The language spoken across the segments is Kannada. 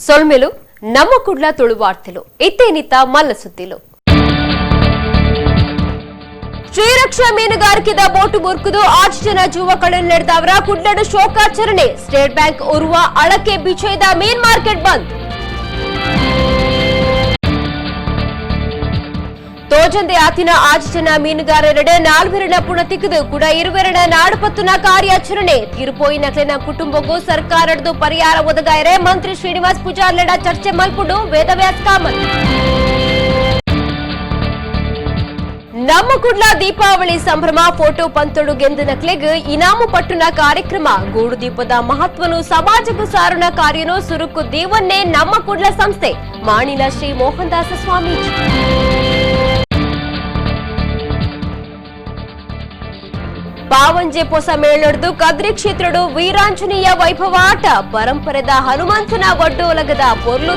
ಸೊಲ್ಮೆಲು ನಮ್ಮ ಕುಡ್ಲ ತುಳುವಾರ್ತೆಲು ಇತ್ತೇನಿತ್ತ ಮಲ್ಲ ಸುದ್ದಿಲು ಶ್ರೀರಕ್ಷಾ ಮೀನುಗಾರಿಕೆದ ಬೋಟು ಮುರುಕುದು 8 ಜನ ಜೀವಗಳನ್ನು ನಡೆದವರ ಕುಡ್ಲಡ ಶೋಕಾಚರಣೆ ಸ್ಟೇಟ್ ಬ್ಯಾಂಕ್ ಉರುವ ಅಳಕೆ ಬಿಚೈದ ಮೀನ್ ಮಾರ್ಕೆಟ್ ಬಂದ್ ತೋಜಂದೆ ಆತಿನ 8 ಜನ ಮೀನುಗಾರರೆಡೆ 4 ಪುಣ ತಿಕ್ಕದು ಕೂಡ 20 ನಾಡುಪತ್ತುನ ಕಾರ್ಯಾಚರಣೆ ತೀರ್ಪೋಯಿ ನಕ್ಲಿನ ಕುಟುಂಬಕ್ಕೂ ಸರ್ಕಾರದ್ದು ಪರಿಹಾರ ಒದಗಾಯರೆ ಮಂತ್ರಿ ಶ್ರೀನಿವಾಸ್ ಪೂಜಾರ್ಲೆಡ ಚರ್ಚೆ ಮಲ್ಪುಡು ವೇದವ್ಯಾಸ್ ಕಾಮತ್ ನಮ್ಮ ಕುಡ್ಲ ದೀಪಾವಳಿ ಸಂಭ್ರಮ ಫೋಟೋ ಪಂತೊಡು ಗೆಂದು ನಕ್ಲೆಗ್ ಇನಾಮು ಪಟ್ಟುನ ಕಾರ್ಯಕ್ರಮ ಗೂಡು ದೀಪದ ಮಹತ್ವನು ಸಮಾಜಕ್ಕೂ ಸಾರುಣ ಕಾರ್ಯನು ಸುರುಕು ದೇವನ್ನೇ ನಮ್ಮ ಕುಡ್ಲ ಸಂಸ್ಥೆ ಮಾಣಿಲ ಶ್ರೀ ಮೋಹನ್ ದಾಸ ಸ್ವಾಮೀಜಿ ಪಾವಂಜೆ ಪೊಸ ಮೇಳೊಡ್ದು ಕದ್ರಿ ಕ್ಷೇತ್ರಡು ವೀರಾಂಜನೇಯ ವೈಭವ ಆಟ ಪರಂಪರೆದ ಹನುಮಂತನ ಒಡ್ಡೋಲಗದ ಪೊರ್ಲು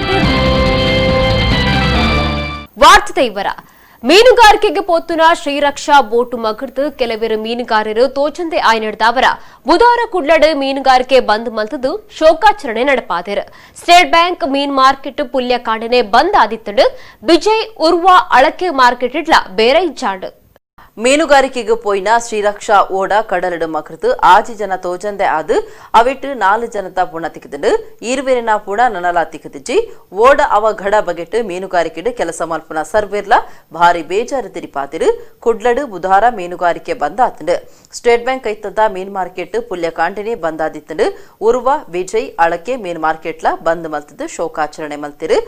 ವಾರ್ತೆದ ಇವರ ಮೀನುಗಾರಿಕೆಗೆ ಪೋತುನ ಶ್ರೀರಕ್ಷಾ ಬೋಟು ಮಗಡ್ದು ಕೆಲವರು ಮೀನುಗಾರರು ತೋಚಂದೆ ಆಯ್ ನಡೆದವರ ಬುಧವಾರ ಕುಡ್ಲಡ್ ಮೀನುಗಾರಿಕೆ ಬಂದ್ ಮಲ್ತದು ಶೋಕಾಚರಣೆ ನಡಪಾದರು ಸ್ಟೇಟ್ ಬ್ಯಾಂಕ್ ಮೀನ್ ಮಾರ್ಕೆಟ್ ಪುಲ್ಯ ಕಾಂಡನೆ ಬಂದ್ ಆದಿತ್ತಡು ಬಿಜಯ್ ಉರ್ವ ಅಳಕೆ ಮಾರ್ಕೆಟ್ ಇಡ್ಲ ಬೇರೆ ಇಜ್ಜಾಂಡು ಮೀನುಗಾರಿಕೆಗೆ ಪೋಯಿನ ಶ್ರೀರಕ್ಷಾ ಓಡ ಕಡಲಡು ಮಕೃತು 8 ಜನ ತೋಜಂದೆ ಆದು ಅವಿಟ್ಟು 4 ಜನತ ಪುಣ ತಿಕ್ಕಿದು 20 ಪುಣ ನನಲ ತಿಕ್ಕಿದಿಜ್ಜಿ ಓಡ ಅವ ಘಡ ಬಗೆಟ್ ಮೀನುಗಾರಿಕೆಡು ಕೆಲಸ ಮಲ್ಪುನ ಸರ್ವೇರ್ಲ ಭಾರಿ ಬೇಜಾರು ತಿರಿಪಾತಿರು ಕುಡ್ಲಡು ಬುಧವಾರ ಮೀನುಗಾರಿಕೆ ಬಂದಾತಂಡು ಸ್ಟೇಟ್ ಬ್ಯಾಂಕ್ ಐತದ ಮೀನ್ ಮಾರ್ಕೆಟ್ ಪುಲ್ಯ ಕಾಂಟಿನಿ ಬಂದಾದಿತ್ತಂಡು ಉರ್ವ ವಿಜಯ್ ಅಳಕೆ ಮೀನ್ ಮಾರ್ಕೆಟ್ಲ ಬಂದ್ ಮಲ್ತದು ಶೋಕಾಚರಣೆ ಮಲ್ತಿರು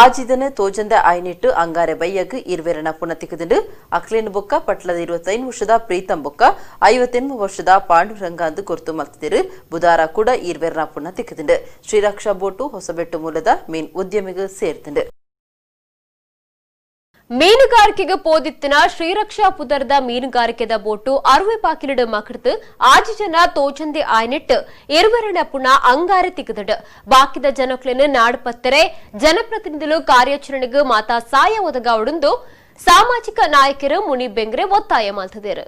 ಆಜಿದನ ತೋಜಂದೆ ಆಯ್ನಿಟ್ಟು ಅಂಗಾರೆ ಬೈಯಗ್ 20 ಪುಣ ತಿಕ್ಕಿದು ಅಕ್ಲಿನ್ ಬುಕ್ಕ ಪಟ್ಲ 25 ವರ್ಷದ ಪ್ರೀತಂ ಬೊಕ್ಕ 58 ವರ್ಷದ ಪಾಂಡುರಂಗ ಅಂದು ಗುರ್ತು ಮಲ್ತಿರು ಬುಧವಾರ ಕೂಡ 20 ಪುಣ ತಿಕ್ಕಿದು ಶ್ರೀರಕ್ಷಾ ಬೋಟು ಹೊಸಬೆಟ್ಟು ಮೂಲದ ಮೀನ್ ಉದ್ಯಮಿಗೆ ಸೇರ್ತಿಂಡು ಮೀನುಗಾರಿಕೆಗೆ ಪೋದಿತ್ತಿನ ಶ್ರೀರಕ್ಷಾ ಪುದರದ ಮೀನುಗಾರಿಕೆದ ಬೋಟು 60 ಪಾಕಿಲಡು ಮಕಡ್ದು 8 ಜನ ತೋಚಂದೆ ಆಯ್ನಿಟ್ಟು 20 ಪುಣ ಅಂಗಾರೆ ತಿಕ್ಕದಡು ಬಾಕಿದ ಜನಕ್ಲೆನು ನಾಡು ಪತ್ತರೆ ಜನಪ್ರತಿನಿಧಿಗಳು ಕಾರ್ಯಾಚರಣೆಗೆ ಮಾತಾ ಸಾಯ ಒದಗಾವಡುಂದು ಸಾಮಾಜಿಕ ನಾಯಕರು ಮುನಿ ಬೆಂಗ್ರೆ ಒತ್ತಾಯ ಮಾಡ್ತಿದ್ದಾರೆ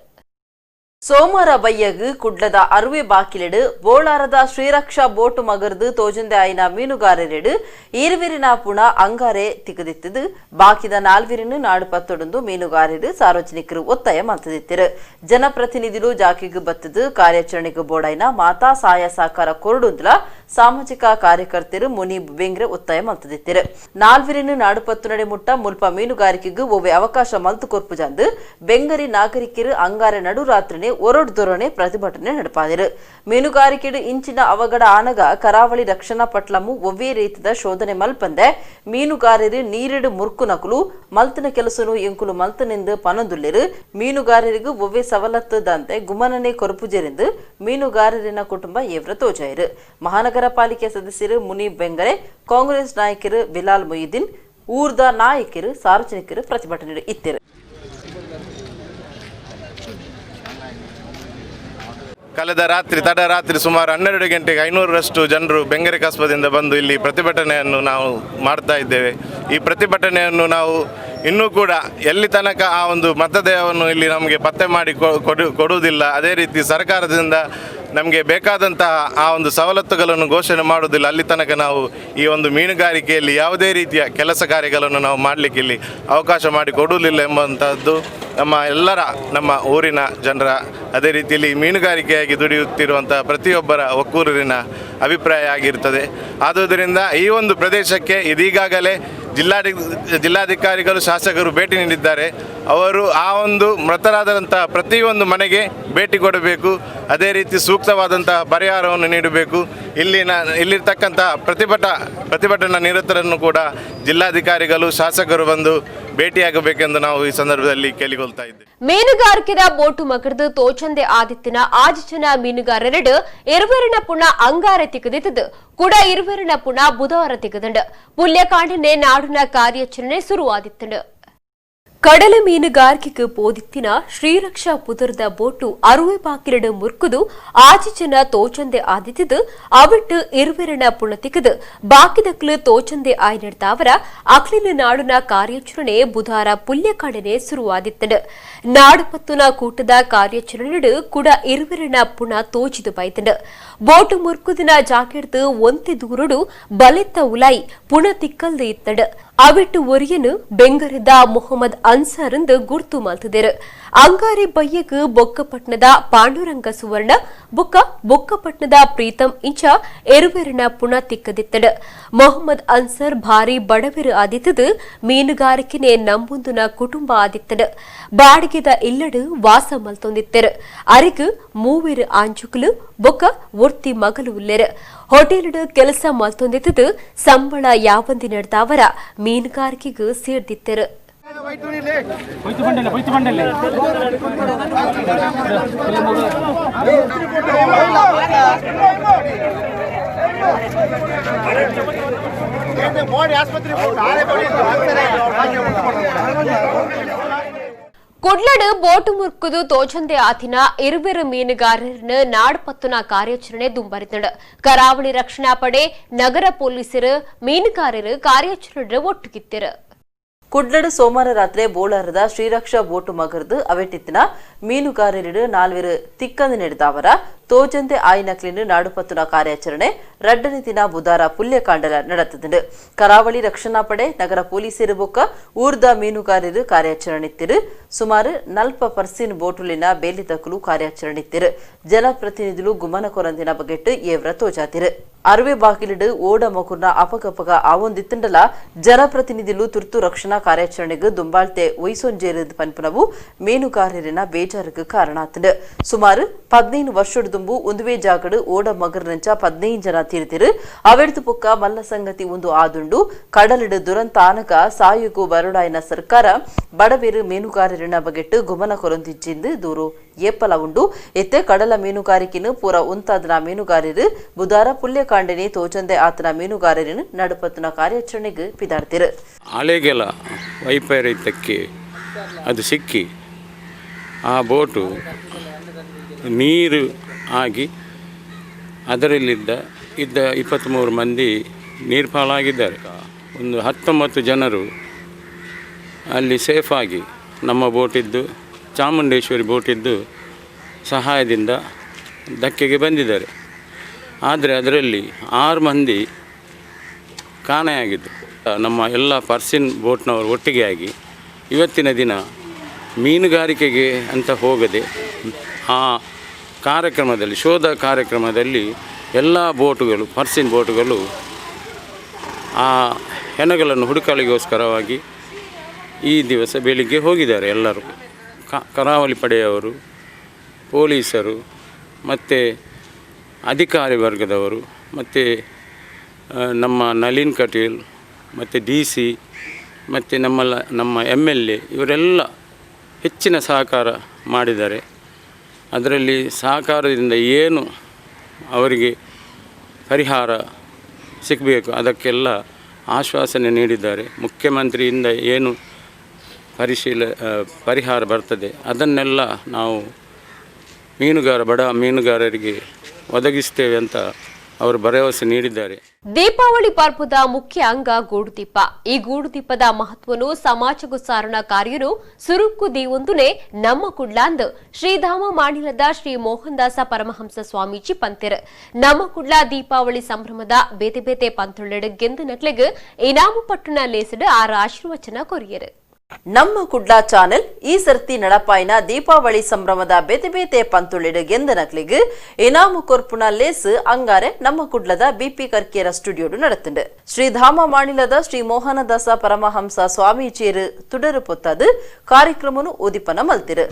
ಸೋಮವಾರ ಬಯ್ಯಗ್ ಕುಡ್ಲದ 60 ಬಾಕಿಲೆಡು ಬೋಳಾರದ ಶ್ರೀರಕ್ಷಾ ಬೋಟು ಮಗರ್ದು ತೋಜಂದೆ ಆಯ್ನ ಮೀನುಗಾರರೆಡು 20 ಪುಣ ಅಂಗಾರೆ ತಿಕ್ಕದಿತ್ತದು ಬಾಕಿದ 4 ನಾಡು ಪತ್ತೊಡೊಂದು ಮೀನುಗಾರರು ಸಾರ್ವಜನಿಕರು ಒತ್ತಾಯ ಮಾಡ್ತಿದ್ದರು ಜನಪ್ರತಿನಿಧಿಗಳು ಜಾಕಿಗೆ ಬತ್ತದು ಕಾರ್ಯಾಚರಣೆಗೆ ಬೋಡಾಯ್ನ ಮಾತಾ ಸಾಯ ಸಾಕಾರ ಕೊರಡುಂದ್ಲ ಸಾಮಾಜಿಕ ಕಾರ್ಯಕರ್ತರು ಮುನಿ ಬೆಂಗ್ರೆ ಒತ್ತಾಯ ಮಾಡ್ತಿದ್ದರು 4 ನಾಡು ಪತ್ತು ನಡೆ ಮುಟ್ಟ ಮುಲ್ಪ ಮೀನುಗಾರಿಕೆಗೂ ಒವ್ವೆ ಅವಕಾಶ ಮಲ್ತು ಕೊರ್ಪುಜಂದು ಬೆಂಗರಿ ನಾಗರಿಕರು ಅಂಗಾರೆ ನಡು ರಾತ್ರಿನೇ ಒರೊಡ್ದೊರನೆ ಪ್ರತಿಭಟನೆ ನಡಪಾದಿರು ಮೀನುಗಾರಿಕೆಡು ಇಂಚಿನ ಅವಗಡ ಆನಗ ಕರಾವಳಿ ರಕ್ಷಣಾ ಪಟ್ಲಮು ಒವ್ವೇ ರೀತಿದ ಶೋಧನೆ ಮಲ್ಪಂದೆ ಮೀನುಗಾರರು ನೀರಿಡು ಮುರ್ಕು ನಕುಲು ಮಲ್ತಿನ ಕೆಲಸನು ಎಂಕುಲು ಮಲ್ತನೆಂದು ಪನದುಲ್ಲಿರು ಮೀನುಗಾರರಿಗೂ ಒವ್ವೇ ಸವಲತ್ತದಂತೆ ಗುಮನನೆ ಕೊರಪುಜರೆಂದು ಮೀನುಗಾರರಿನ ಕುಟುಂಬ ಏವ್ರ ತೋಜಾಯಿರು ಮಹಾನಗರ ಪಾಲಿಕೆ ಸದಸ್ಯರು ಮುನಿ ಬೆಂಗರೆ ಕಾಂಗ್ರೆಸ್ ನಾಯಕರು ಬಿಲಾಲ್ ಮೊಯ್ದೀನ್ ಊರ್ದ ನಾಯಕರು ಸಾರ್ವಜನಿಕರು ಪ್ರತಿಭಟನೆ ಇತ್ತರು ಕಳೆದ ರಾತ್ರಿ ತಡರಾತ್ರಿ ಸುಮಾರು 12 ಗಂಟೆಗೆ 500ರಷ್ಟು ಜನರು ಬೆಂಗರೆ ಕಸ್ಬದಿಂದ ಬಂದು ಇಲ್ಲಿ ಪ್ರತಿಭಟನೆಯನ್ನು ನಾವು ಮಾಡ್ತಾ ಇದ್ದೇವೆ. ಈ ಪ್ರತಿಭಟನೆಯನ್ನು ನಾವು ಇನ್ನೂ ಕೂಡ ಎಲ್ಲಿ ತನಕ ಆ ಒಂದು ಮತದೇಹವನ್ನು ಇಲ್ಲಿ ನಮಗೆ ಪತ್ತೆ ಮಾಡಿ ಕೊಡುವುದಿಲ್ಲ, ಅದೇ ರೀತಿ ಸರ್ಕಾರದಿಂದ ನಮಗೆ ಬೇಕಾದಂತಹ ಆ ಒಂದು ಸವಲತ್ತುಗಳನ್ನು ಘೋಷಣೆ ಮಾಡುವುದಿಲ್ಲ, ಅಲ್ಲಿ ತನಕ ನಾವು ಈ ಒಂದು ಮೀನುಗಾರಿಕೆಯಲ್ಲಿ ಯಾವುದೇ ರೀತಿಯ ಕೆಲಸ ಕಾರ್ಯಗಳನ್ನು ನಾವು ಮಾಡಲಿಕ್ಕೆ ಇಲ್ಲಿ ಅವಕಾಶ ಮಾಡಿ ಕೊಡುವುದಿಲ್ಲ ಎಂಬಂಥದ್ದು ನಮ್ಮ ಊರಿನ ಜನರ, ಅದೇ ರೀತಿಯಲ್ಲಿ ಮೀನುಗಾರಿಕೆಯಾಗಿ ದುಡಿಯುತ್ತಿರುವಂಥ ಪ್ರತಿಯೊಬ್ಬರ ಒಕ್ಕೂರಿನ ಅಭಿಪ್ರಾಯ ಆಗಿರ್ತದೆ. ಆದುದರಿಂದ ಈ ಒಂದು ಪ್ರದೇಶಕ್ಕೆ ಇದೀಗಾಗಲೇ ಜಿಲ್ಲಾಧಿಕಾರಿಗಳು ಶಾಸಕರು ಭೇಟಿ ನೀಡಿದ್ದಾರೆ. ಅವರು ಆ ಒಂದು ಮೃತರಾದಂಥ ಪ್ರತಿಯೊಂದು ಮನೆಗೆ ಭೇಟಿ ಕೊಡಬೇಕು, ಅದೇ ರೀತಿ ಸೂಕ್ತವಾದಂತಹ ಪರಿಹಾರವನ್ನು ನೀಡಬೇಕು. ಇಲ್ಲಿರ್ತಕ್ಕಂಥ ಪ್ರತಿಭಟನಾ ನಿರತರನ್ನು ಕೂಡ ಜಿಲ್ಲಾಧಿಕಾರಿಗಳು ಶಾಸಕರು ಬಂದು ಭೇಟಿಯಾಗಬೇಕೆಂದು ನಾವು ಈ ಸಂದರ್ಭದಲ್ಲಿ ಕೇಳಿಕೊಳ್ತಾ ಇದ್ದೇವೆ. ಮೀನುಗಾರಿಕೆದ ಬೋಟು ಮಗಡ್ದು ತೋಚಂದೆ ಆದಿತ್ತಿನ 8 ಜನ ಮೀನುಗಾರರೆಡು 20 ಪುಣ ಅಂಗಾರೆ ತಿಕ್ಕದಿತ್ತದು ಕೂಡ 20 ಪುಣ ಬುಧವಾರ ತಿಕ್ಕದಂಡು ಪುಲ್ಯ ಕಾಂಡನೆ ನಾಡಿನ ಕಾರ್ಯಾಚರಣೆ ಶುರುವಾದಿತ್ತಂಡು ಕಡಲ ಮೀನುಗಾರಿಕೆಗೆ ಪೋದಿತ್ತಿನ ಶ್ರೀರಕ್ಷಾ ಪುದರದ ಬೋಟು 60 ಪಾಕಿಲಡು ಮುರ್ಕುದು 8 ಜನ ತೋಚಂದೆ ಆದಿತ್ತದು ಅವಿಟ್ಟು 20 ಪುಣ ತಿಕ್ಕದು ಬಾಕಿದಕ್ಲು ತೋಚಂದೆ ಆಯ್ ನಡೆದವರ ಅಕ್ಲಿನ ನಾಡಿನ ಕಾರ್ಯಾಚರಣೆ ಬುಧವಾರ ಪುಲ್ಯ ಕಾಂಡನೆ ಶುರುವಾದಿತ್ತಂಡು ನಾಡು ಪತ್ತುನ ಕೂಟದ ಕಾರ್ಯಾಚರಣೆ ಕೂಡ 20 ಪುಣ ತೋಚಿದು ಬೈತಂಡು ಬೋಟು ಮುರ್ಕುದಿನ ಜಾಕೆಡ್ದು ಒಂತೆ ದೂರುಡು ಬಲೆತ್ತ ಉಲಾಯಿ ಪುಣ ತಿಕ್ಕಲ್ದು ಇತ್ತಡ ಅವಿಟ್ಟು ಒರಿಯನು ಬೆಂಗರಿದ ಮೊಹಮ್ಮದ್ ಅನ್ಸಾರ್ ಎಂದು ಗುರ್ತು ಮಲ್ತಿದರು. ಅಂಗಾರಿ ಬಯ್ಯಗ್ ಬೊಕ್ಕಪಟ್ನದ ಪಾಂಡುರಂಗ ಸುವರ್ಣ ಬೊಕ್ಕಪಟ್ನದ ಪ್ರೀತಂ ಇಂಚ ಎರುವೆರನ ಪುಣ ತಿಕ್ಕದಿತ್ತಡ. ಮೊಹಮ್ಮದ್ ಅನ್ಸರ್ ಭಾರಿ ಬಡವೆರು ಆದಿತ್ತದು ಮೀನುಗಾರಿಕೆನೆ ನಂಬುಂದುನ ಕುಟುಂಬ ಆದಿತ್ತಡ. ಬಾಡಿಗೆದ ಇಲ್ಲಡು ವಾಸ ಮಲ್ತೊಂದಿತ್ತರ. ಅರಿಗ್ ಮೂವೆರು ಆಂಜುಕಲು ಬೊಕ್ಕ ಒರ್ತಿ ಮಗಲು ಉಲ್ಲೆರ. ಹೋಟೆಲ್ ಕೆಲಸ ಮಲ್ತೊಂದಿತ್ತದು ಸಂಬಳ ಯಾವಂದಿ ನಡೆದವರ ಮೀನುಗಾರಿಕೆಗೂ ಸೇರ್ದಿತ್ತರು. ಕುಡ್ಲಡ್ ಬೋಟು ಮುರ್ಕುದು ತೋಚಂದೆ ಆತಿನ ಇರುವೆರು ಮೀನುಗಾರರನ್ನು ನಾಡ್ಪತ್ತುನ ಕಾರ್ಯಾಚರಣೆ ದುಂಬರಿತಂಡ. ಕರಾವಳಿ ರಕ್ಷಣಾ ಪಡೆ, ನಗರ ಪೊಲೀಸರು, ಮೀನುಗಾರರು ಕಾರ್ಯಾಚರಣೆ ಒಟ್ಟುಗಿತ್ತರು. ಕುಡ್ಲಡ್ ಸೋಮವಾರ ರಾತ್ರಿ ಬೋಳಾರದ ಶ್ರೀರಕ್ಷಾ ಬೋಟು ಮಗರ್ದು ಅವೆಟ್ಟಿತ್ತಿನ ಮೀನುಗಾರರು ನಾಲ್ವರು ತಿಕ್ಕಂದು ನಡೆದವರ ತೋಜಂದೆ ಆಯ್ನಕ್ಲಿನ ನಾಡುಪತ್ತುನ ಕಾರ್ಯಾಚರಣೆ ರಡ್ಡನೇ ದಿನ ಬುಧವಾರ ಪುಲ್ಯಕಾಂಡಲ ನಡೆದಿದೆ. ಕರಾವಳಿ ರಕ್ಷಣಾ ಪಡೆ, ನಗರ ಪೊಲೀಸರು ಬೊಕ್ಕ ಊರ್ದ ಮೀನುಗಾರರು ಕಾರ್ಯಾಚರಣೆತ್ತಿರು. ಸುಮಾರು 40% ಬೋಟುಲಿನ ಬೇಲಿ ತಕ್ಕಲು ಕಾರ್ಯಾಚರಣೆತ್ತಿರು. ಜನಪ್ರತಿನಿಧುಲು ಗುಮನ ಕೊರಂದಿನ ಬಗೆಟ್ಟು ಏವ್ರ ತೋಜಾತಿರು. ಅರುವೆ ಬಾಗಿಲಿಡು ಓಡ ಮೊಕುರ್ನ ಅಪಗಪಗ ಆವೊಂದಿತ್ತಂಡಲ ಜನಪ್ರತಿನಿಧುಲು ತುರ್ತು ರಕ್ಷಣಾ ಕಾರ್ಯಾಚರಣೆಗೆ ದುಂಬಾಳ್ತೆ ಒಯ್ಸೊಂಜೇರಿದ ಪನ್ಪುನವು ಮೀನುಗಾರರಿನ ಬೇಜಾರಿಗೆ ಕಾರಣ ಆತಂಡ. ಸುಮಾರು 15 ವರ್ಷದ ದುಂಬು ಒಂದುವೇ ಜಾಗಡು ಓಡ ಮಗರ್ನಂಚ 15 ಜನ ತೀರ್ತಿರು. ಅವೆಡ್ದು ಪುಕ್ಕ ಮಲ್ಲ ಸಂಗತಿ ಒಂದು ಆದುಂಡು ಕಡಲಿಡು ದುರಂತ ಆನಕ ಸಾಯುಗು ಬರುಡಾಯಿನ ಸರ್ಕಾರ ಬಡವೇರು ಮೀನುಗಾರರಿನ ಬಗೆಟ್ಟು ಗುಮನ ಕೊರೊಂದಿಜ್ಜಿಂದು ದೂರು ಏಪಲ ಉಂಡು. ಎತ್ತೆ ಕಡಲ ಮೀನುಗಾರಿಕೆನು ಪೂರ ಉಂತಾದನ ಮೀನುಗಾರರು ಬುಧವಾರ ಪುಲ್ಯಕಾಂಡನೆ ತೋಚಂದೆ ಆತನ ಮೀನುಗಾರರಿನ ನಡುಪತ್ತನ ಕಾರ್ಯಾಚರಣೆಗೆ ಪಿದಾಡ್ತಿರು. ಅಲೆಗೆಲ ವೈಪರೀತ್ಯಕ್ಕೆ ಅದು ಸಿಕ್ಕಿ ಆ ಬೋಟು ನೀರು ಆಗಿ ಅದರಲ್ಲಿದ್ದ 23 ಮಂದಿ ನೀರ್ಪಾಲಾಗಿದ್ದಾರೆ. ಒಂದು 19 ಜನರು ಅಲ್ಲಿ ಸೇಫಾಗಿ ನಮ್ಮ ಬೋಟಿದ್ದು ಚಾಮುಂಡೇಶ್ವರಿ ಬೋಟಿದ್ದು ಸಹಾಯದಿಂದ ಧಕ್ಕೆಗೆ ಬಂದಿದ್ದಾರೆ. ಆದರೆ ಅದರಲ್ಲಿ 6 ಮಂದಿ ಕಾಣೆಯಾಗಿದ್ದು. ನಮ್ಮ ಎಲ್ಲ ಪರ್ಸಿನ್ ಬೋಟ್ನವರು ಒಟ್ಟಿಗೆ ಆಗಿ ಇವತ್ತಿನ ದಿನ ಮೀನುಗಾರಿಕೆಗೆ ಅಂತ ಹೋಗದೆ ಆ ಕಾರ್ಯಕ್ರಮದಲ್ಲಿ ಶೋಧ ಕಾರ್ಯಕ್ರಮದಲ್ಲಿ ಎಲ್ಲ ಬೋಟುಗಳು ಪರ್ಸಿನ್ ಬೋಟುಗಳು ಆ ಹೆಣಗಳನ್ನು ಹುಡುಕಲಿಗೋಸ್ಕರವಾಗಿ ಈ ದಿವಸ ಬೆಳಿಗ್ಗೆ ಹೋಗಿದ್ದಾರೆ. ಎಲ್ಲರೂ ಕರಾವಳಿ ಪಡೆಯವರು, ಪೊಲೀಸರು ಮತ್ತು ಅಧಿಕಾರಿ ವರ್ಗದವರು ಮತ್ತು ನಮ್ಮ ನಳಿನ್ ಕಟೀಲ್ ಮತ್ತು DC ಮತ್ತು ನಮ್ಮ MLA ಇವರೆಲ್ಲ ಹೆಚ್ಚಿನ ಸಹಕಾರ ಮಾಡಿದ್ದಾರೆ. ಅದರಲ್ಲಿ ಸಹಕಾರದಿಂದ ಏನು ಅವರಿಗೆ ಪರಿಹಾರ ಸಿಗಬೇಕು ಅದಕ್ಕೆಲ್ಲ ಆಶ್ವಾಸನೆ ನೀಡಿದ್ದಾರೆ. ಮುಖ್ಯಮಂತ್ರಿಯಿಂದ ಏನು ಪರಿಹಾರ ಬರ್ತದೆ ಅದನ್ನೆಲ್ಲ ನಾವು ಬಡ ಮೀನುಗಾರರಿಗೆ ಒದಗಿಸ್ತೇವೆ ಅಂತ ಅವರು ಭರವಸೆ ನೀಡಿದ್ದಾರೆ. ದೀಪಾವಳಿ ಪರ್ವದ ಮುಖ್ಯ ಅಂಗ ಗೂಡುದೀಪ. ಈ ಗೂಡುದೀಪದ ಮಹತ್ವನು ಸಮಾಜಗೂ ಸಾರಣ ಕಾರ್ಯನು ಸುರುಕು ದೀವೊಂದುನೆ ನಮ್ಮ ಕುಡ್ಲಾಂದ್ ಶ್ರೀಧಾಮ ಮಾಣಿಲದ ಶ್ರೀ ಮೋಹನದಾಸ ಪರಮಹಂಸ ಸ್ವಾಮೀಜಿ ಪಂತಿರ್. ನಮ್ಮ ಕುಡ್ಲ ದೀಪಾವಳಿ ಸಂಭ್ರಮದ ಬೇತೆ ಬೇತೆ ಪಂತೊಳ್ಳೆಡ್ ಗೆಂದು ನಕ್ಲೆಗ್ ಇನಾಮು ಪಟ್ಟಣ ಲೇಸಡ್ ಆರ ಆಶೀರ್ವಚನ ಕೊರಿಯರ್. ನಮ್ಮ ಕುಡ್ಲಾ ಚಾನೆಲ್ ಈ ಸರ್ತಿ ನಡಪಾಯಿನ ದೀಪಾವಳಿ ಸಂಭ್ರಮದ ಬೇತೆ ಬೇತೆ ಪಂತುಳಿಡು ಗೆಂದನಕ್ಲಿಗ್ ಇನಾಮು ಕೊರ್ಪುನ ಲೇಸ್ ಅಂಗಾರೆ ನಮ್ಮ ಕುಡ್ಲದ BP ಕರ್ಕಿಯರ ಸ್ಟುಡಿಯೋಡು ನಡೆತುಂಡು. ಶ್ರೀಧಾಮ ಮಾಣಿಲದ ಶ್ರೀ ಮೋಹನದಾಸ ಪರಮಹಂಸ ಸ್ವಾಮೀಜಿಯರು ತುಡರು ಪೊತ್ತದು ಕಾರ್ಯಕ್ರಮನು ಉದಿಪನ ಮಲ್ತಿರು.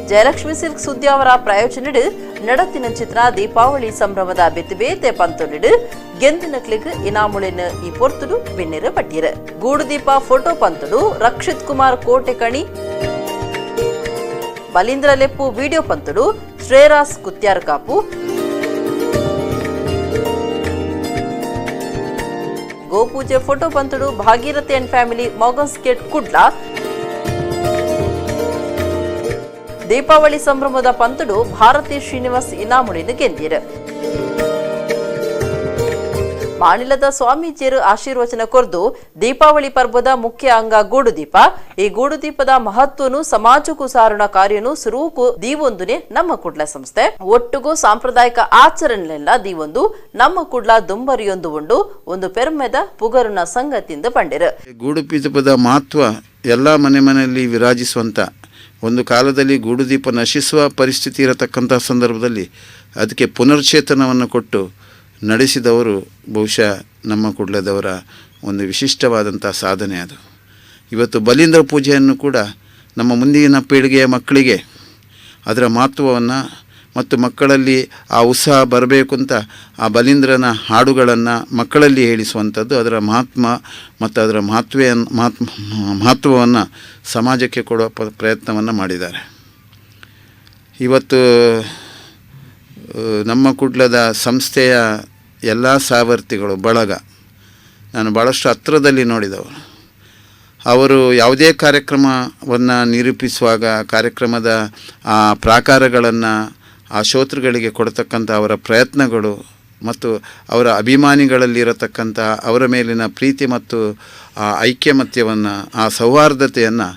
ಜಯಲಕ್ಷ್ಮಿ ಸಿಲ್ಕ್ ಸುದ್ದಿ ಅವರ ಪ್ರಾಯೋಜನೆಡು ನಡತಿನ ಚಿತ್ರ ದೀಪಾವಳಿ ಸಂಭ್ರಮದ ಬೇತೆ ಬೇತೆ ಪಂತೊಲಿಡು ಗೆಂದಿನಕ್ಲಿಗ್ ಇನಾಮುಳಿನ ಈ ಪೊರ್ತುಡು ಬೆನ್ನೆರ ಪಟ್ಟಿರ. ಗೂಡುದೀಪ ಫೋಟೋ ಪಂತುಡು ರಕ್ಷಿತ್ ಕುಮಾರ್ ಕೋಟೆ ಕಣಿ, ಬಲೀಂದ್ರ ಲೆಪ್ಪು ವಿಡಿಯೋ ಪಂತುಡು ಶ್ರೇರಾಸ್ ಕುತ್ಯಾರ್ ಕಾಪು, ಗೋಪೂಜೆ ಫೋಟೋ ಪಂತುಡು ಭಾಗೀರಥಿ ಅಂಡ್ ಫ್ಯಾಮಿಲಿ ಮೌಗನ್ಸ್ ಗೇಟ್ ಕುಡ್ಲಾ. ದೀಪಾವಳಿ ಸಂಭ್ರಮದ ಪಂತುಡು ಭಾರತಿ ಶ್ರೀನಿವಾಸ್ ಇನಾಮುಳಿನ ಗೆಂದಿರು. ಮಾನಿಲದ ಸ್ವಾಮೀಜಿಯರು ಆಶೀರ್ವಚನ ಕೊರ್ದು ದೀಪಾವಳಿ ಪರ್ವದ ಮುಖ್ಯ ಅಂಗ ಗೂಡುದೀಪ. ಈ ಗೂಡುದೀಪದ ಮಹತ್ವನು ಸಮಾಜಕ್ಕೂ ಸಾರುಣ ಕಾರ್ಯನು ಸುರೂಪು ದೀವೊಂದುನೆ ನಮ್ಮ ಕುಡ್ಲ ಸಂಸ್ಥೆ ಒಟ್ಟುಗೂ ಸಾಂಪ್ರದಾಯಿಕ ಆಚರಣೆಲ್ಲ ದೀವೊಂದು ನಮ್ಮ ಕುಡ್ಲ ದುಂಬರಿಯೊಂದು ಉಂಡು ಒಂದು ಪೆರ್ಮೆದ ಪುಗರುನ ಸಂಗತಿಯಿಂದ ಪಂಡಿರು. ಗೂಡುದೀಪದ ಮಹತ್ವ ಎಲ್ಲ ಮನೆಯಲ್ಲಿ ವಿರಾಜಿಸುವಂಥ ಒಂದು ಕಾಲದಲ್ಲಿ ಗೂಡುದೀಪ ನಶಿಸುವ ಪರಿಸ್ಥಿತಿ ಇರತಕ್ಕಂಥ ಸಂದರ್ಭದಲ್ಲಿ ಅದಕ್ಕೆ ಪುನರ್ಚೇತನವನ್ನು ಕೊಟ್ಟು ನಡೆಸಿದವರು ಬಹುಶಃ ನಮ್ಮ ಕುಡ್ಲದವರ ಒಂದು ವಿಶಿಷ್ಟವಾದಂಥ ಸಾಧನೆ ಅದು. ಇವತ್ತು ಬಲೀಂದ್ರ ಪೂಜೆಯನ್ನು ಕೂಡ ನಮ್ಮ ಮುಂದಿನ ಪೀಳಿಗೆಯ ಮಕ್ಕಳಿಗೆ ಅದರ ಮಹತ್ವವನ್ನು ಮತ್ತು ಮಕ್ಕಳಲ್ಲಿ ಆ ಉತ್ಸಾಹ ಬರಬೇಕು ಅಂತ ಆ ಬಲೀಂದ್ರನ ಹಾಡುಗಳನ್ನು ಮಕ್ಕಳಲ್ಲಿ ಹೇಳಿಸುವಂಥದ್ದು, ಅದರ ಮಹಾತ್ಮ ಮತ್ತು ಅದರ ಮಹತ್ವವನ್ನು ಸಮಾಜಕ್ಕೆ ಕೊಡುವ ಪ್ರಯತ್ನವನ್ನು ಮಾಡಿದ್ದಾರೆ. ಇವತ್ತು ನಮ್ಮ ಕುಡ್ಲದ ಸಂಸ್ಥೆಯ ಎಲ್ಲ ಸಾವರ್ತಿಗಳು ಬಳಗ ನಾನು ಭಾಳಷ್ಟು ಹತ್ತಿರದಲ್ಲಿ ನೋಡಿದವರು. ಅವರು ಯಾವುದೇ ಕಾರ್ಯಕ್ರಮವನ್ನು ನಿರೂಪಿಸುವಾಗ ಕಾರ್ಯಕ್ರಮದ ಆ ಪ್ರಾಕಾರಗಳನ್ನು ಆ ಶ್ರೋತೃಗಳಿಗೆ ಕೊಡ್ತಕ್ಕಂಥ ಅವರ ಪ್ರಯತ್ನಗಳು ಮತ್ತು ಅವರ ಅಭಿಮಾನಿಗಳಲ್ಲಿರತಕ್ಕಂಥ ಅವರ ಮೇಲಿನ ಪ್ರೀತಿ ಮತ್ತು ಆ ಐಕ್ಯಮತ್ಯವನ್ನು ಆ ಸೌಹಾರ್ದತೆಯನ್ನು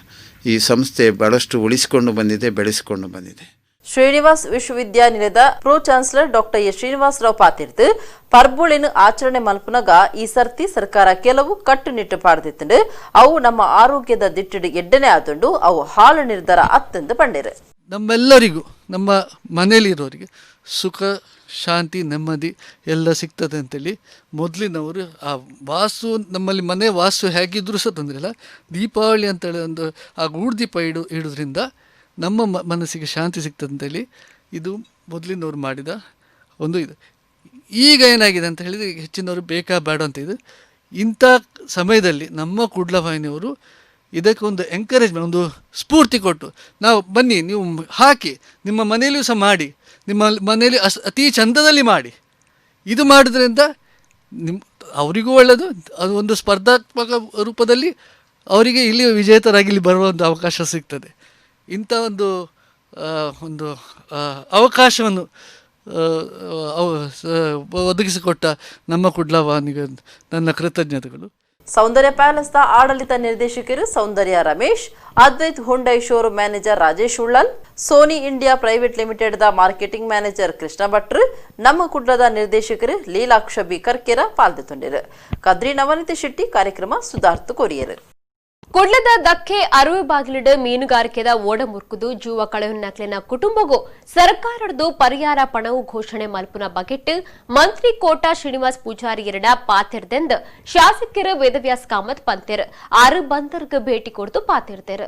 ಈ ಸಂಸ್ಥೆ ಭಾಳಷ್ಟು ಉಳಿಸಿಕೊಂಡು ಬಂದಿದೆ, ಬೆಳೆಸಿಕೊಂಡು ಬಂದಿದೆ. ಶ್ರೀನಿವಾಸ್ ವಿಶ್ವವಿದ್ಯಾನಿಲಯದ pro chancellor doctor S Srinivasarao ಪಾತಿರ್ದು ಪರ್ಬುಳಿನ ಆಚರಣೆ ಮಲ್ಪನಾಗ ಈ ಸರ್ತಿ ಸರ್ಕಾರ ಕೆಲವು ಕಟ್ಟುನಿಟ್ಟು ಪಾಡ್ದಿತ್ತು. ಅವು ನಮ್ಮ ಆರೋಗ್ಯದ ದಿಟ್ಟಿಡು ಎಡ್ಡನೆ ಆದುಂಡು ಅವು ಹಾಳು ನಿರ್ಧಾರ ಅತ್ಯಂತ ಪಂಡಿರು. ನಮ್ಮೆಲ್ಲರಿಗೂ ನಮ್ಮ ಮನೆಯಲ್ಲಿರೋರಿಗೆ ಸುಖ ಶಾಂತಿ ನೆಮ್ಮದಿ ಎಲ್ಲ ಸಿಗ್ತದೆ ಅಂತೇಳಿ ಮೊದಲಿನವರು ಆ ವಾಸ್ತು ನಮ್ಮಲ್ಲಿ ಮನೆ ವಾಸ್ತು ಹೇಗಿದ್ರೂ ಸಹ ತೊಂದರೆ ಇಲ್ಲ, ದೀಪಾವಳಿ ಅಂತೇಳಿ ಒಂದು ಆ ಗೂಡುದೀಪ ಇಡೋದ್ರಿಂದ ನಮ್ಮ ಮನಸ್ಸಿಗೆ ಶಾಂತಿ ಸಿಗ್ತದೆ ಅಂತೇಳಿ ಇದು ಮೊದಲಿನವ್ರು ಮಾಡಿದ ಒಂದು ಇದು. ಈಗ ಏನಾಗಿದೆ ಅಂತ ಹೇಳಿದರೆ ಹೆಚ್ಚಿನವರು ಬೇಕಾ ಬೇಡ ಅಂತ ಇದು. ಇಂಥ ಸಮಯದಲ್ಲಿ ನಮ್ಮ ಕುಡ್ಲವಾಹಿನಿಯವರು ಇದಕ್ಕೊಂದು ಎಂಕರೇಜ್ಮೆಂಟ್, ಒಂದು ಸ್ಫೂರ್ತಿ ಕೊಟ್ಟು ನಾವು ಬನ್ನಿ ನೀವು ಹಾಕಿ ನಿಮ್ಮ ಮನೆಯಲ್ಲಿಯೂ ಸಹ ಮಾಡಿ, ನಿಮ್ಮ ಮನೆಯಲ್ಲಿ ಅತಿ ಚಂದದಲ್ಲಿ ಮಾಡಿ. ಇದು ಮಾಡೋದ್ರಿಂದ ಅವರಿಗೂ ಒಳ್ಳೆಯದು, ಅದು ಒಂದು ಸ್ಪರ್ಧಾತ್ಮಕ ರೂಪದಲ್ಲಿ ಅವರಿಗೆ ಇಲ್ಲಿ ವಿಜೇತರಾಗಿ ಇಲ್ಲಿ ಬರುವ ಒಂದು ಅವಕಾಶ ಸಿಗ್ತದೆ. ಇಂಥ ಒಂದು ಅವಕಾಶವನ್ನು ಒದಗಿಸಿಕೊಟ್ಟ ನಮ್ಮ ಕುಡ್ಲವಾಹಿನಿಗೆ ನನ್ನ ಕೃತಜ್ಞತೆಗಳು. ಸೌಂದರ್ಯ ಪ್ಯಾಲೇಸ್ನ ಆಡಳಿತ ನಿರ್ದೇಶಕರು Soundarya Ramesh, Advait Hyundai showroom manager Rajesh Ullal, Sony India private limited ದ ಮಾರ್ಕೆಟಿಂಗ್ ಮ್ಯಾನೇಜರ್ ಕೃಷ್ಣ ಭಟ್ರು, ನಮ್ಮ ಕುಡ್ಲದ ನಿರ್ದೇಶಕರು ಲೀಲಾಕ್ಷ ಬಿ ಕರ್ಕೆರ ಪಾಲ್ಗೊಂಡಿರು. ಕದ್ರಿ ನವನೀತ ಶೆಟ್ಟಿ ಕಾರ್ಯಕ್ರಮ ಸುಧಾರ್ಥ ಕೊರಿಯರು. ಕುಡ್ಲದ ದಕ್ಕೆ ಅರುವೆ ಬಾಗಿಲಿಡು ಮೀನುಗಾರಿಕೆದ ಓಡ ಮುರ್ಕುದು ಜೂವ ಕಳೆಯುನ್ನಕ್ಲಿನ ಕುಟುಂಬಗೂ ಸರ್ಕಾರದ್ದು ಪರಿಹಾರ ಪಣವು ಘೋಷಣೆ ಮಲ್ಪುನ ಬಗೆಟ್ ಮಂತ್ರಿ ಕೋಟಾ ಶ್ರೀನಿವಾಸ್ ಪೂಜಾರಿ ಎರಡ ಪಾತಿರ್ದೆಂದು ಶಾಸಕರು ವೇದವ್ಯಾಸ್ ಕಾಮತ್ ಪಂತೆರ್ ಆರು ಬಂದರ್ಗ ಭೇಟಿ ಕೊಡ್ತು ಪಾತಿರ್ತೆರ್.